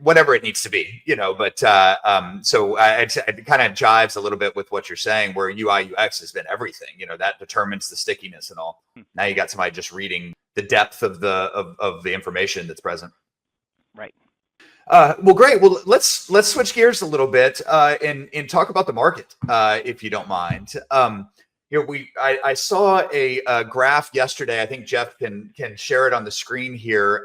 whatever it needs to be, but so it kind of jives a little bit with what you're saying, where UI UX has been everything, that determines the stickiness and all. Now you got somebody just reading the depth of the information that's present. Right. Well, great. Well, let's switch gears a little bit and talk about the market, if you don't mind. I saw a graph yesterday. I think Jeff can share it on the screen here.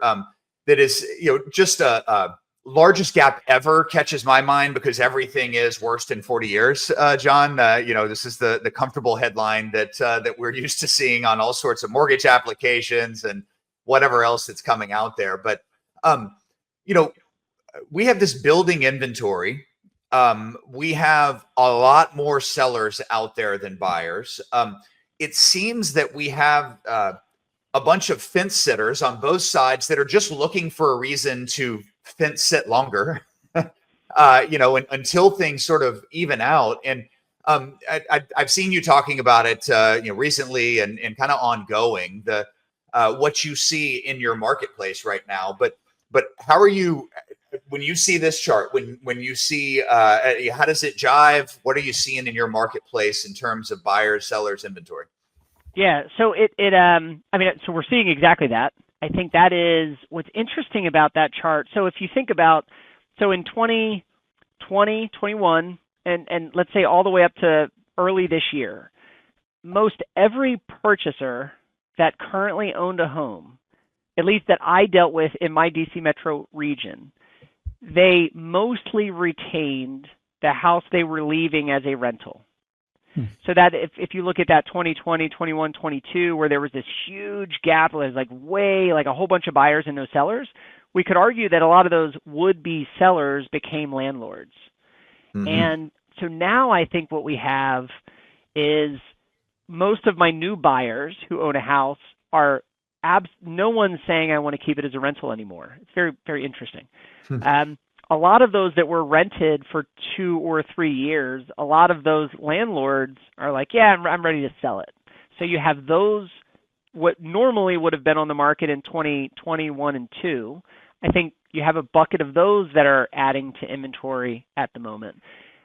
That is, just a largest gap ever catches my mind, because everything is worst in 40 years, John. This is the comfortable headline that we're used to seeing on all sorts of mortgage applications and whatever else that's coming out there. But, we have this building inventory. We have a lot more sellers out there than buyers. It seems that we have a bunch of fence sitters on both sides that are just looking for a reason to fence sit longer, until things sort of even out. And I've seen you talking about it, recently and kind of ongoing, the what you see in your marketplace right now. But how are you, when you see this chart, when you see how does it jive? What are you seeing in your marketplace in terms of buyers, sellers, inventory? Yeah, so so we're seeing exactly that. I think that is what's interesting about that chart. So if you think about, so in 2020, 21, and let's say all the way up to early this year, most every purchaser that currently owned a home, at least that I dealt with in my DC metro region, they mostly retained the house they were leaving as a rental. So that if you look at that 2020, 21, 22, where there was this huge gap, it was like a whole bunch of buyers and no sellers, we could argue that a lot of those would-be sellers became landlords. Mm-hmm. And so now I think what we have is most of my new buyers who own a house are no one's saying I want to keep it as a rental anymore. It's very, very interesting. A lot of those that were rented for 2 or 3 years, a lot of those landlords are like, yeah, I'm ready to sell it. So you have those, what normally would have been on the market in 2021 and 2. I think you have a bucket of those that are adding to inventory at the moment.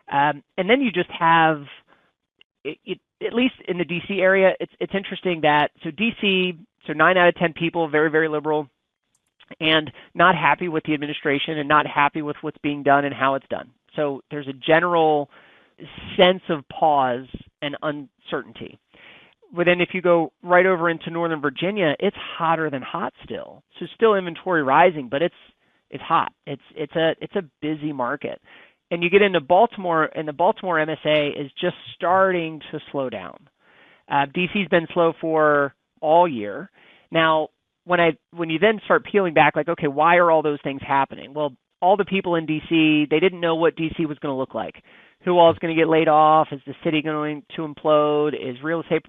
And then you just have, at least in the DC area, it's interesting that, so DC, so 9 out of 10 people, very, very liberal, and not happy with the administration and not happy with what's being done and how it's done. So there's a general sense of pause and uncertainty. But then if you go right over into Northern Virginia, it's hotter than hot still. So still inventory rising, but it's hot. It's a busy market. And you get into Baltimore, and the Baltimore MSA is just starting to slow down. DC's been slow for all year. Now, when you then start peeling back, like, okay, why are all those things happening? Well, all the people in DC, they didn't know what DC was going to look like. Who all is going to get laid off? Is the city going to implode? Is real estate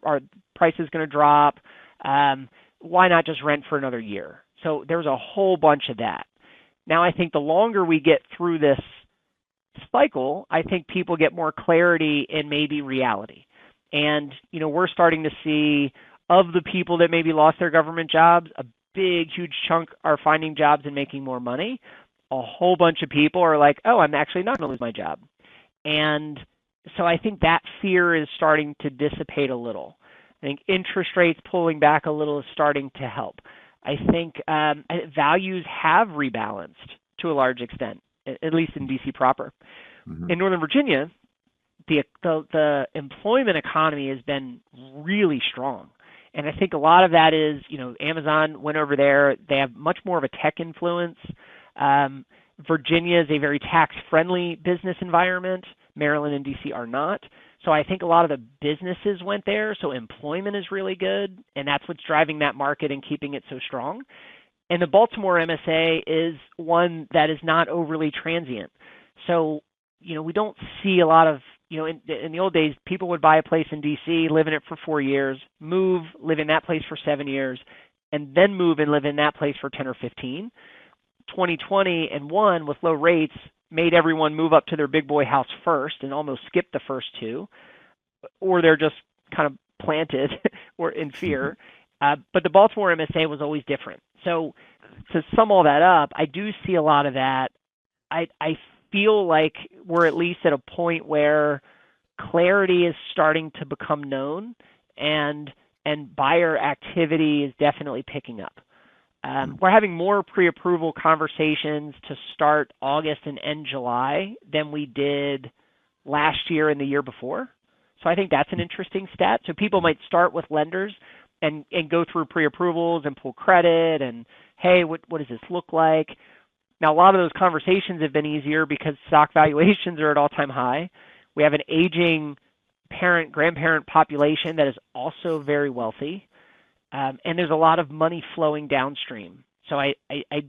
prices going to drop? Why not just rent for another year? So there's a whole bunch of that. Now, I think the longer we get through this cycle, I think people get more clarity in maybe reality. And, we're starting to see, of the people that maybe lost their government jobs, a big, huge chunk are finding jobs and making more money. A whole bunch of people are like, oh, I'm actually not going to lose my job. And so I think that fear is starting to dissipate a little. I think interest rates pulling back a little is starting to help. I think values have rebalanced to a large extent, at least in DC proper. Mm-hmm. In Northern Virginia, the employment economy has been really strong. And I think a lot of that is, Amazon went over there. They have much more of a tech influence. Virginia is a very tax-friendly business environment. Maryland and DC are not. So I think a lot of the businesses went there. So employment is really good. And that's what's driving that market and keeping it so strong. And the Baltimore MSA is one that is not overly transient. So, we don't see a lot of, in the old days, people would buy a place in DC, live in it for 4 years, move, live in that place for 7 years, and then move and live in that place for 10 or 15. 2020 and one with low rates made everyone move up to their big boy house first and almost skip the first two, or they're just kind of planted or in fear. But the Baltimore MSA was always different. So to sum all that up, I do see a lot of that. I feel like we're at least at a point where clarity is starting to become known, and buyer activity is definitely picking up. We're having more pre-approval conversations to start August and end July than we did last year and the year before. So I think that's an interesting stat. So people might start with lenders and go through pre-approvals and pull credit and, hey, what does this look like? Now, a lot of those conversations have been easier because stock valuations are at all-time high. We have an aging grandparent population that is also very wealthy. And there's a lot of money flowing downstream. So I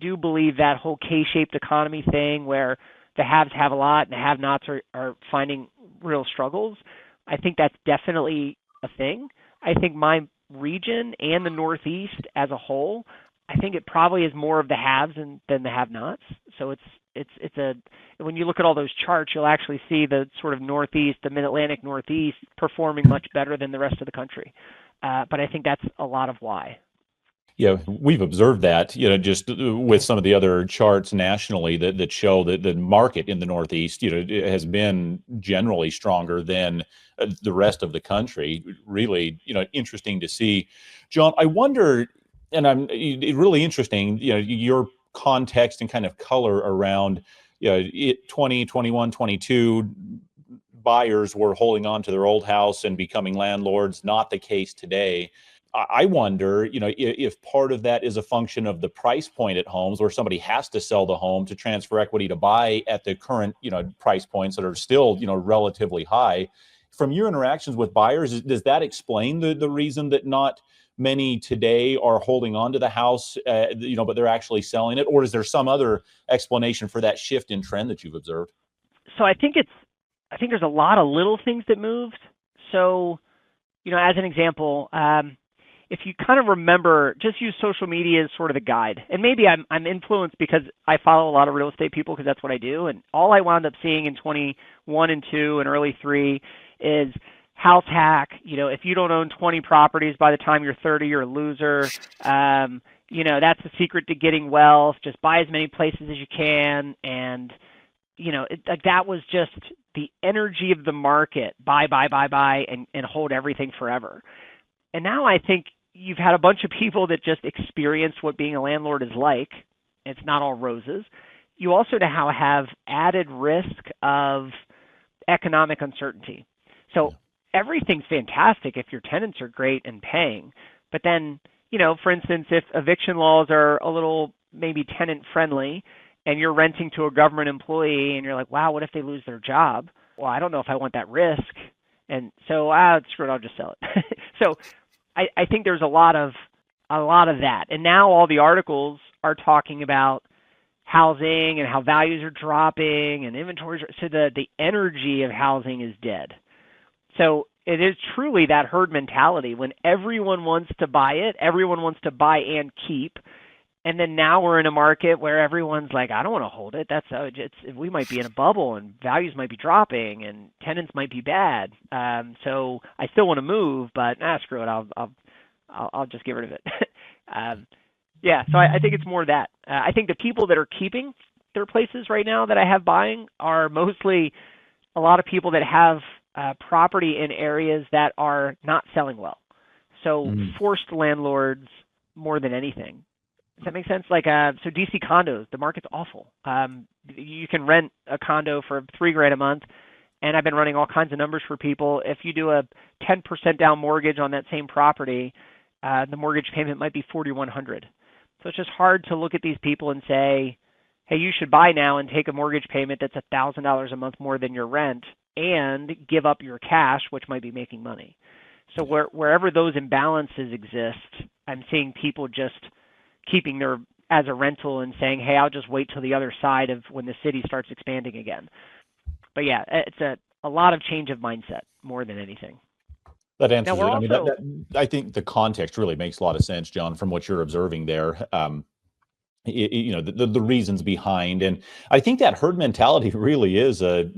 do believe that whole K-shaped economy thing where the haves have a lot and the have-nots are finding real struggles, I think that's definitely a thing. I think my region and the Northeast as a whole, I think it probably is more of the haves than the have-nots. So when you look at all those charts, you'll actually see the sort of Northeast, the Mid-Atlantic Northeast performing much better than the rest of the country. But I think that's a lot of why. Yeah, we've observed that, just with some of the other charts nationally that show that the market in the Northeast, it has been generally stronger than the rest of the country. Really, interesting to see. John, I wonder, and really interesting, your context and kind of color around, 20, 21, 22, buyers were holding on to their old house and becoming landlords, not the case today. I wonder, if part of that is a function of the price point at homes where somebody has to sell the home to transfer equity to buy at the current, price points that are still, relatively high. From your interactions with buyers, does that explain the reason that not many today are holding on to the house, but they're actually selling it? Or is there some other explanation for that shift in trend that you've observed? So I think there's a lot of little things that moved. So, as an example, if you kind of remember, just use social media as sort of the guide. And maybe I'm influenced because I follow a lot of real estate people because that's what I do. And all I wound up seeing in 21 and 2 and early 3 is house hack. If you don't own 20 properties by the time you're 30, you're a loser. That's the secret to getting wealth. Just buy as many places as you can. And, that was just the energy of the market. Buy, and hold everything forever. And now I think you've had a bunch of people that just experienced what being a landlord is like. It's not all roses. You also now have added risk of economic uncertainty. So everything's fantastic if your tenants are great and paying. But then, for instance, if eviction laws are a little maybe tenant friendly and you're renting to a government employee and you're like, wow, what if they lose their job? Well, I don't know if I want that risk. And so, screw it, I'll just sell it. So I think there's a lot of that. And now all the articles are talking about housing and how values are dropping and inventories. So the energy of housing is dead. So it is truly that herd mentality. When everyone wants to buy it, everyone wants to buy and keep. And then now we're in a market where everyone's like, I don't want to hold it. We might be in a bubble and values might be dropping and tenants might be bad. So I still want to move, but screw it. I'll just get rid of it. So I think it's more that. I think the people that are keeping their places right now that I have buying are mostly a lot of people that have property in areas that are not selling well. So forced landlords more than anything. Does that make sense? Like, so DC condos, the market's awful. You can rent a condo for $3,000 a month, and I've been running all kinds of numbers for people. If you do a 10% down mortgage on that same property, the mortgage payment might be $4,100. So it's just hard to look at these people and say, hey, you should buy now and take a mortgage payment that's $1,000 a month more than your rent and give up your cash, which might be making money. So wherever those imbalances exist, I'm seeing people just keeping their as a rental and saying, hey, I'll just wait till the other side of when the city starts expanding again. But yeah, it's a lot of change of mindset more than anything. That Now answers we're it. I mean, also, I think the context really makes a lot of sense, John, from what you're observing there. The reasons behind, and I think that herd mentality really is a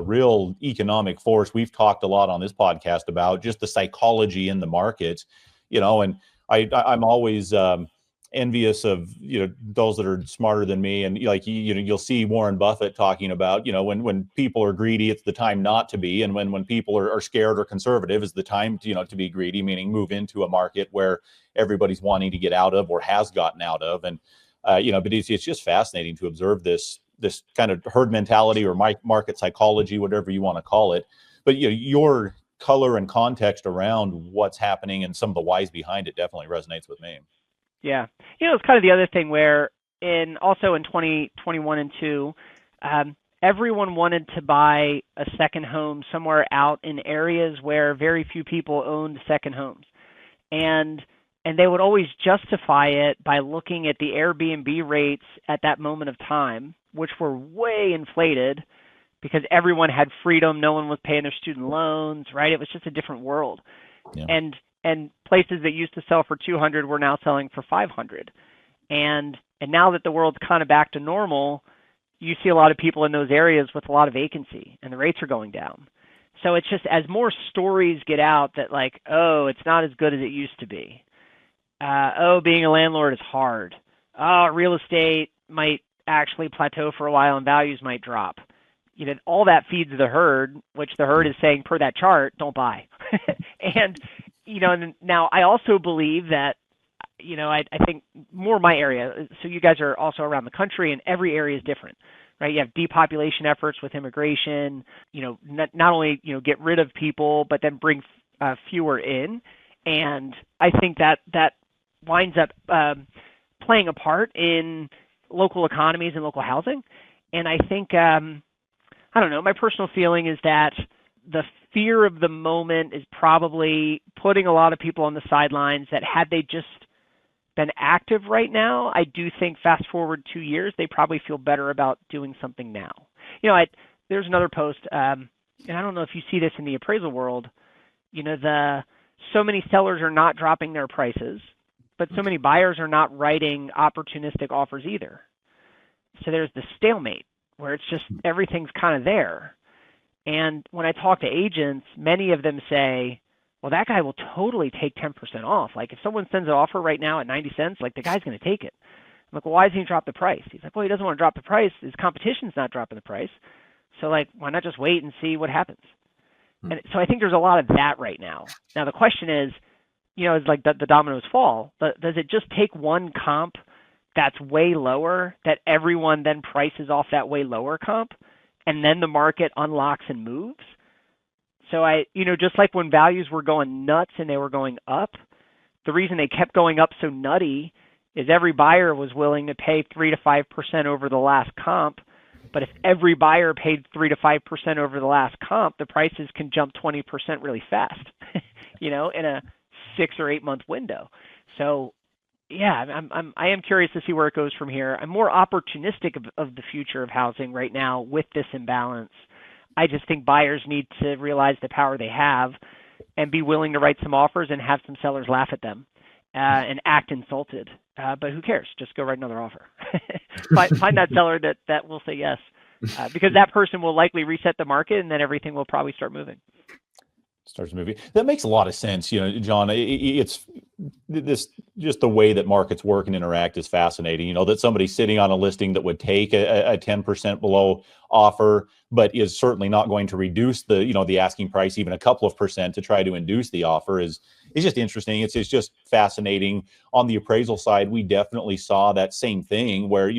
real economic force. We've talked a lot on this podcast about just the psychology in the market, and I'm always envious of those that are smarter than me, and you'll see Warren Buffett talking about when people are greedy, it's the time not to be, and when people are scared or conservative, is the time to be greedy, meaning move into a market where everybody's wanting to get out of or has gotten out of. And but it's just fascinating to observe this kind of herd mentality or market psychology, whatever you want to call it. But your color and context around what's happening and some of the whys behind it definitely resonates with me. yeah, it's kind of the other thing where also in 2021 and 2, everyone wanted to buy a second home somewhere out in areas where very few people owned second homes. And they would always justify it by looking at the Airbnb rates at that moment of time, which were way inflated because everyone had freedom. No one was paying their student loans, right? It was just a different world. Yeah. And places that used to sell for 200 were now selling for 500. And now that the world's kind of back to normal, you see a lot of people in those areas with a lot of vacancy, and the rates are going down. So it's just as more stories get out that like, oh, it's not as good as it used to be. Being a landlord is hard. Real estate might actually plateau for a while and values might drop. All that feeds the herd, which the herd is saying per that chart, don't buy. And now I also believe that I think more my area. So you guys are also around the country, and every area is different, right? You have depopulation efforts with immigration. Not only get rid of people, but then bring fewer in, and I think that winds up playing a part in local economies and local housing. And I think I don't know. My personal feeling is that the fear of the moment is probably putting a lot of people on the sidelines that had they just been active right now, I do think fast forward 2 years, they probably feel better about doing something now. There's another post, and I don't know if you see this in the appraisal world, so many sellers are not dropping their prices, but so many buyers are not writing opportunistic offers either. So there's the stalemate where it's just everything's kind of there. And when I talk to agents, many of them say, well, that guy will totally take 10% off. Like if someone sends an offer right now at 90 cents, like the guy's going to take it. I'm like, well, why doesn't he drop the price? He's like, well, he doesn't want to drop the price. His competition's not dropping the price. So like, why not just wait and see what happens? And so I think there's a lot of that right now. Now the question is, it's like the dominoes fall. But does it just take one comp that's way lower that everyone then prices off that way lower comp, and then the market unlocks and moves? So just like when values were going nuts and they were going up, the reason they kept going up so nutty is every buyer was willing to pay 3 to 5% over the last comp. But if every buyer paid 3 to 5% over the last comp, the prices can jump 20% really fast, in a 6 or 8 month window. So yeah, I am curious to see where it goes from here. I'm more opportunistic of the future of housing right now with this imbalance. I just think buyers need to realize the power they have and be willing to write some offers and have some sellers laugh at them and act insulted. But who cares? Just go write another offer. Find that seller that will say yes, because that person will likely reset the market, and then everything will probably start moving. Starts moving. That makes a lot of sense. John, it's this, just the way that markets work and interact is fascinating. That somebody sitting on a listing that would take a 10% below offer, but is certainly not going to reduce the asking price even a couple of percent to try to induce the offer is just interesting. It's just fascinating. On the appraisal side, we definitely saw that same thing where,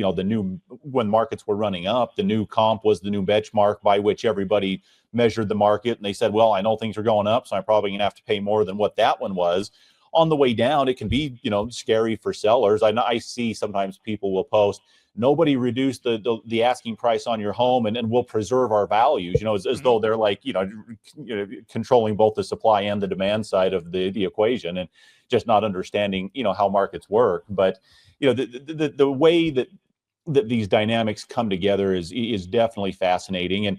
when markets were running up, the new comp was the new benchmark by which everybody measured the market. And they said, well, I know things are going up, so I'm probably going to have to pay more than what that one was. On the way down, it can be, scary for sellers. I see sometimes people will post, nobody reduced the asking price on your home and we'll preserve our values, as though they're like, controlling both the supply and the demand side of the equation, and just not understanding, how markets work. But, the way that that these dynamics come together is definitely fascinating. And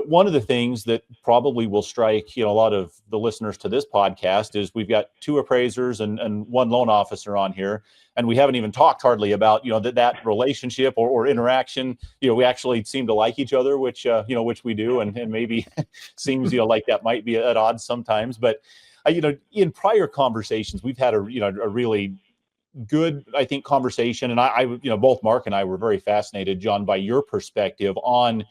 one of the things that probably will strike a lot of the listeners to this podcast is we've got two appraisers and one loan officer on here, and we haven't even talked hardly about that relationship or interaction. We actually seem to like each other, which we do, and maybe seems like that might be at odds sometimes. But in prior conversations, we've had a really good, I think, conversation. And I both Mark and I were very fascinated, John, by your perspective on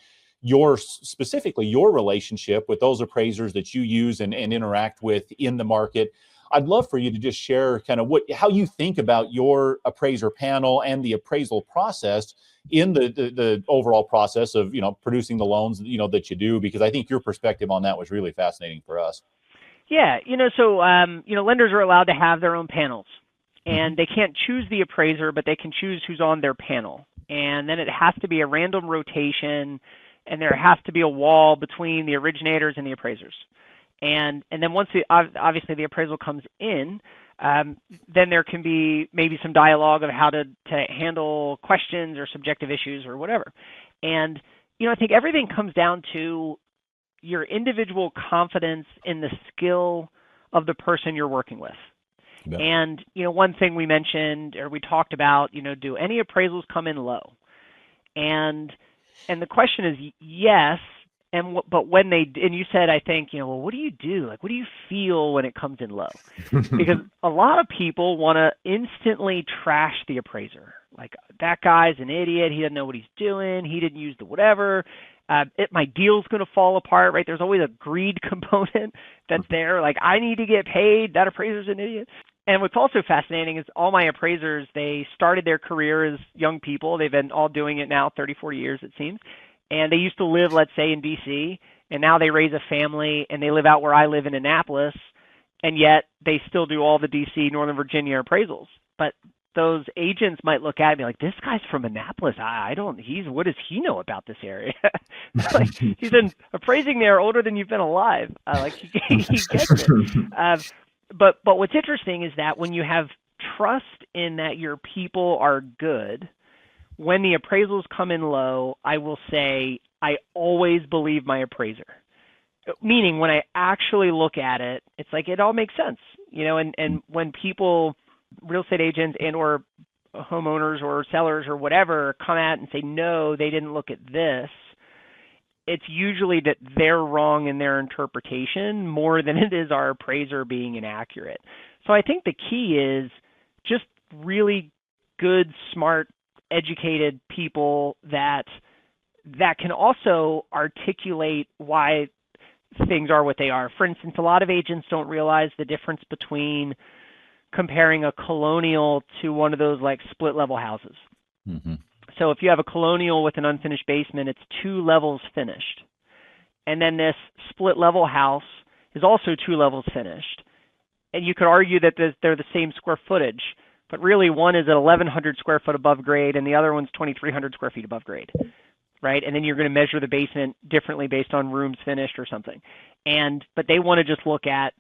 specifically your relationship with those appraisers that you use and interact with in the market. I'd love for you to just share kind of how you think about your appraiser panel and the appraisal process in the overall process of, producing the loans, that you do, because I think your perspective on that was really fascinating for us. Yeah. So lenders are allowed to have their own panels. And they can't choose the appraiser, but they can choose who's on their panel. And then it has to be a random rotation, and there has to be a wall between the originators and the appraisers. And then once obviously the appraisal comes in, then there can be maybe some dialogue of how to handle questions or subjective issues or whatever. And I think everything comes down to your individual confidence in the skill of the person you're working with. Yeah. And, one thing we mentioned or we talked about, do any appraisals come in low? And the question is yes. But when and you said, I think, well, what do you do? Like, what do you feel when it comes in low? Because a lot of people want to instantly trash the appraiser. Like, that guy's an idiot. He doesn't know what he's doing. He didn't use the whatever. My deal's going to fall apart, right? There's always a greed component that's there. Like, I need to get paid. That appraiser's an idiot. And what's also fascinating is all my appraisers, they started their career as young people. They've been all doing it now 30, 40 years, it seems. And they used to live, let's say, in D.C., and now they raise a family, and they live out where I live in Annapolis, and yet they still do all the D.C., Northern Virginia appraisals. But those agents might look at me like, this guy's from Annapolis. What does he know about this area? Like, he's been appraising there older than you've been alive. He gets it. But what's interesting is that when you have trust in that your people are good, when the appraisals come in low, I will say I always believe my appraiser. Meaning when I actually look at it, it's like it all makes sense. And when people, real estate agents and or homeowners or sellers or whatever come at and say, no, they didn't look at this, it's usually that they're wrong in their interpretation more than it is our appraiser being inaccurate. So I think the key is just really good, smart, educated people that can also articulate why things are what they are. For instance, a lot of agents don't realize the difference between comparing a colonial to one of those like split level houses. Mm-hmm. So if you have a colonial with an unfinished basement, it's 2 levels finished. And then this split level house is also 2 levels finished. And you could argue that they're the same square footage, but really one is at 1,100 square foot above grade and the other one's 2,300 square feet above grade, right? And then you're going to measure the basement differently based on rooms finished or something. But they want to just look at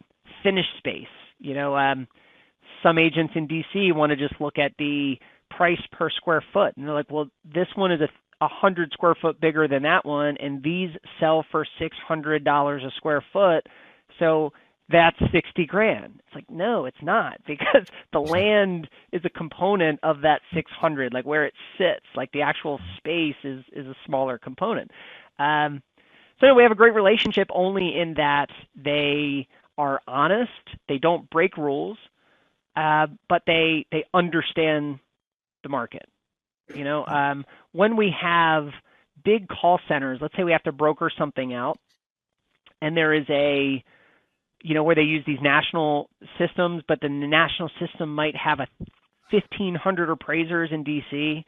finished space. Some agents in DC want to just look at the price per square foot. And they're like, well, this one is 100 square foot bigger than that one, and these sell for $600 a square foot. So that's $60,000. It's like, no, it's not, because the land is a component of that 600, like where it sits, like the actual space is a smaller component. So we have a great relationship only in that they are honest, they don't break rules, but they understand the market. When we have big call centers, let's say we have to broker something out, and there is where they use these national systems, but the national system might have 1,500 appraisers in DC,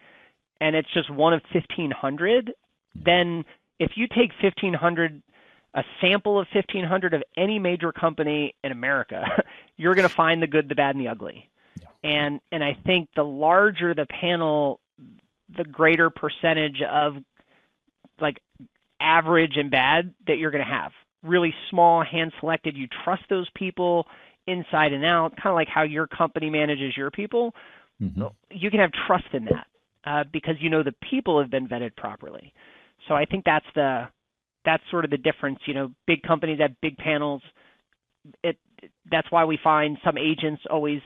and it's just one of 1,500, then if you take 1,500, a sample of 1,500 of any major company in America, you're going to find the good, the bad, and the ugly. And I think the larger the panel, the greater percentage of like average and bad that you're going to have. Really small, hand-selected, you trust those people inside and out, kind of like how your company manages your people. Mm-hmm. You can have trust in that. because the people have been vetted properly. So I think that's sort of the difference. Big companies have big panels. That's why we find some agents always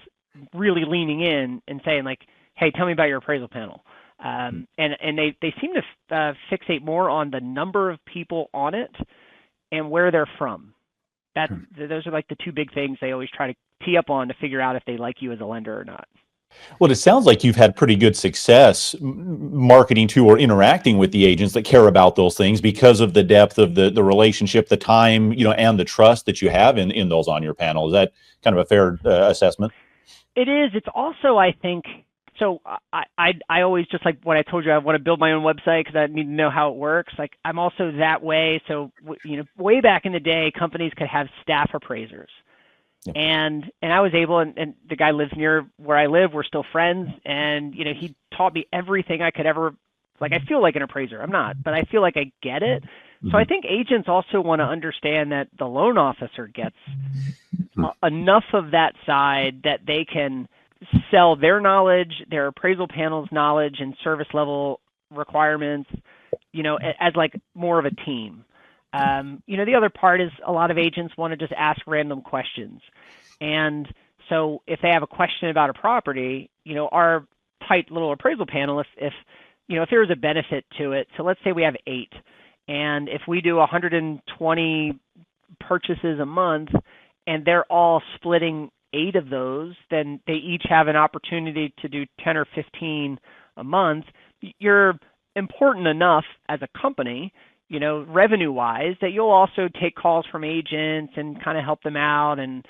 really leaning in and saying like, "Hey, tell me about your appraisal panel." And they seem to fixate more on the number of people on it and where they're from. Those are like the two big things they always try to tee up on to figure out if they like you as a lender or not. Well, it sounds like you've had pretty good success marketing to or interacting with the agents that care about those things because of the depth of the relationship, the time, and the trust that you have in those on your panel. Is that kind of a fair assessment? It is. It's also, I think, so I always, just like what I told you, I want to build my own website because I need to know how it works. Like I'm also that way. So, way back in the day, companies could have staff appraisers. Yeah. And I was able, and the guy lives near where I live. We're still friends. And, he taught me everything I could ever, like, I feel like an appraiser. I'm not, but I feel like I get it. Mm-hmm. So I think agents also want to understand that the loan officer gets enough of that side that they can sell their knowledge, their appraisal panel's knowledge and service level requirements, as like more of a team. The other part is a lot of agents want to just ask random questions. And so if they have a question about a property, our tight little appraisal panel, if there was a benefit to it, so let's say we have 8, and if we do 120 purchases a month and they're all splitting 8 of those, then they each have an opportunity to do 10 or 15 a month. You're important enough as a company, revenue-wise, that you'll also take calls from agents and kind of help them out. And,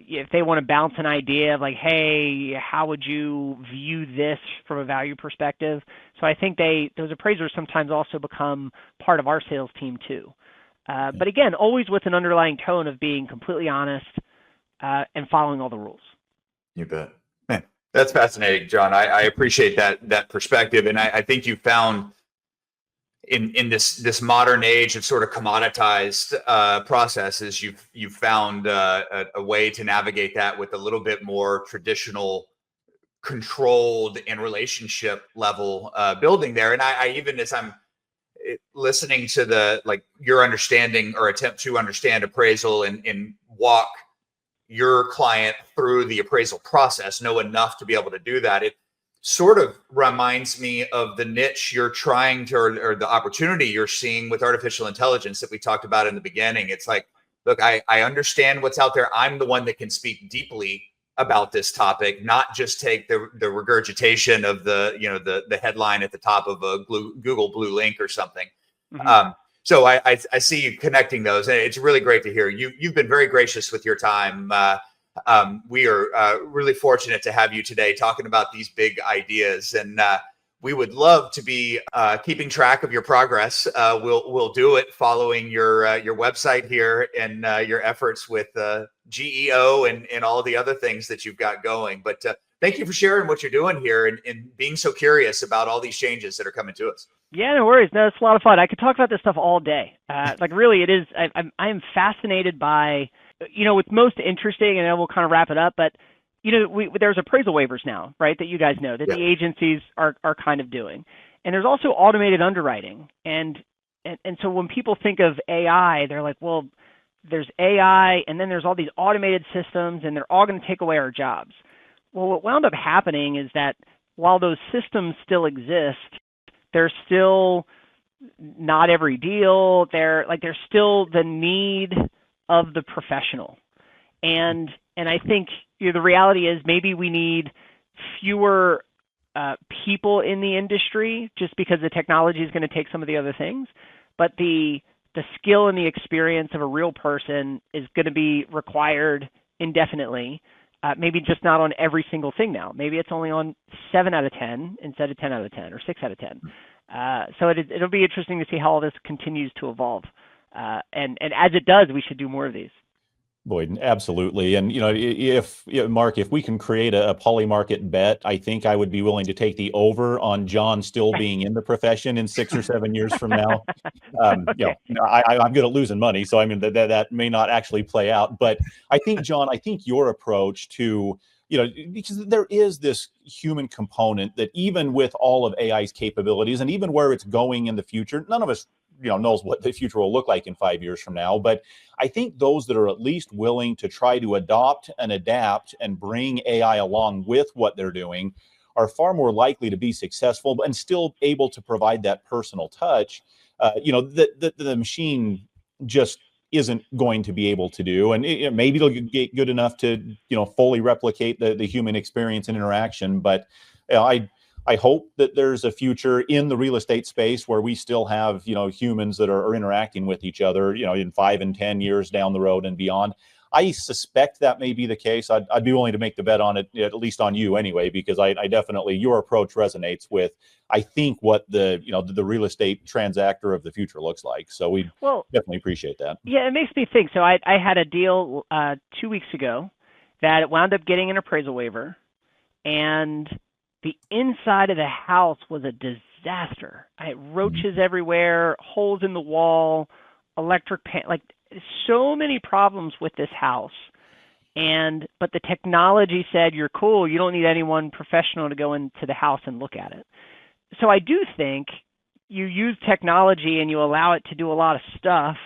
if they want to bounce an idea of like, hey, how would you view this from a value perspective? So I think those appraisers sometimes also become part of our sales team too. But again, always with an underlying tone of being completely honest and following all the rules. You bet. Man, that's fascinating, John. I appreciate that perspective. And I think you found in this modern age of sort of commoditized processes, you've found a way to navigate that with a little bit more traditional, controlled and relationship level building there. And I even as I'm listening to your understanding or attempt to understand appraisal and walk your client through the appraisal process, know enough to be able to do that, it sort of reminds me of the niche you're trying to, or the opportunity you're seeing with artificial intelligence that we talked about in the beginning. It's like, look, I understand what's out there. I'm the one that can speak deeply about this topic, not just take the regurgitation of the headline at the top of a Google blue link or something. Mm-hmm. So I see you connecting those, and it's really great to hear. You've been very gracious with your time. We are really fortunate to have you today talking about these big ideas, and we would love to be keeping track of your progress. We'll do it following your website here and your efforts with GEO and all the other things that you've got going. But thank you for sharing what you're doing here and being so curious about all these changes that are coming to us. Yeah, no worries. No, it's a lot of fun. I could talk about this stuff all day. Really, it is. I am fascinated by, what's most interesting, and then we'll kind of wrap it up. But there's appraisal waivers now, right? That you guys know that the agencies are kind of doing, and there's also automated underwriting. And so when people think of AI, they're like, well, there's AI, and then there's all these automated systems, and they're all going to take away our jobs. Well, what wound up happening is that while those systems still exist, they're still not every deal. There's still the need of the professional. And I think the reality is maybe we need fewer people in the industry just because the technology is going to take some of the other things. But the skill and the experience of a real person is going to be required indefinitely. Maybe just not on every single thing now. Maybe it's only on 7 out of 10 instead of 10 out of 10 or 6 out of 10. So it'll be interesting to see how all this continues to evolve. And as it does, we should do more of these. Boyd, absolutely. And, Mark, if we can create a polymarket bet, I think I would be willing to take the over on John still being in the profession in 6 or 7 years from now. I'm good at losing money. So, that may not actually play out. But I think, John, your approach to, because there is this human component that even with all of AI's capabilities and even where it's going in the future, none of us knows what the future will look like in 5 years from now. But I think those that are at least willing to try to adopt and adapt and bring AI along with what they're doing are far more likely to be successful and still able to provide that personal touch, the machine just isn't going to be able to do. And maybe it'll get good enough to, fully replicate the human experience and interaction. But I hope that there's a future in the real estate space where we still have, humans that are interacting with each other, in 5 and 10 years down the road and beyond. I suspect that may be the case. I'd be willing to make the bet on it, at least on you anyway, because I definitely, your approach resonates with, I think, what the real estate transactor of the future looks like. So we definitely appreciate that. Yeah, it makes me think. So I had a deal 2 weeks ago that it wound up getting an appraisal waiver, and the inside of the house was a disaster. I had roaches everywhere, holes in the wall, electric so many problems with this house. But the technology said, you're cool, you don't need anyone professional to go into the house and look at it. So I do think you use technology and you allow it to do a lot of stuff,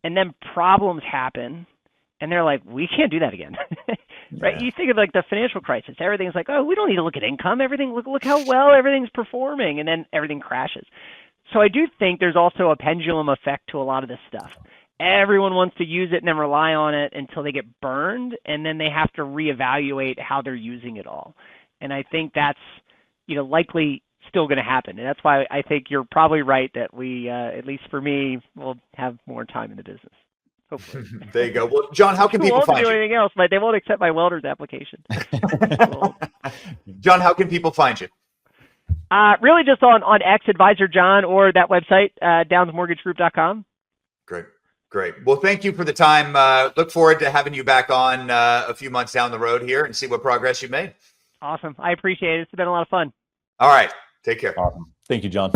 and then problems happen, and they're like, we can't do that again. Right? Yeah. You think of the financial crisis. Everything's like, oh, we don't need to look at income. Everything, look how well everything's performing, and then everything crashes. So I do think there's also a pendulum effect to a lot of this stuff. Everyone wants to use it and then rely on it until they get burned, and then they have to reevaluate how they're using it all. And I think that's, likely still going to happen. And that's why I think you're probably right that we, at least for me, will have more time in the business. Hopefully. There you go. Well, John, how can people find you? I won't do anything else, but they won't accept my welder's application. John, how can people find you? Really just on X, Advisor John, or that website, downsmortgagegroup.com. Great. Well, thank you for the time. Look forward to having you back on a few months down the road here and see what progress you've made. Awesome. I appreciate it. It's been a lot of fun. All right. Take care. Awesome. Thank you, John.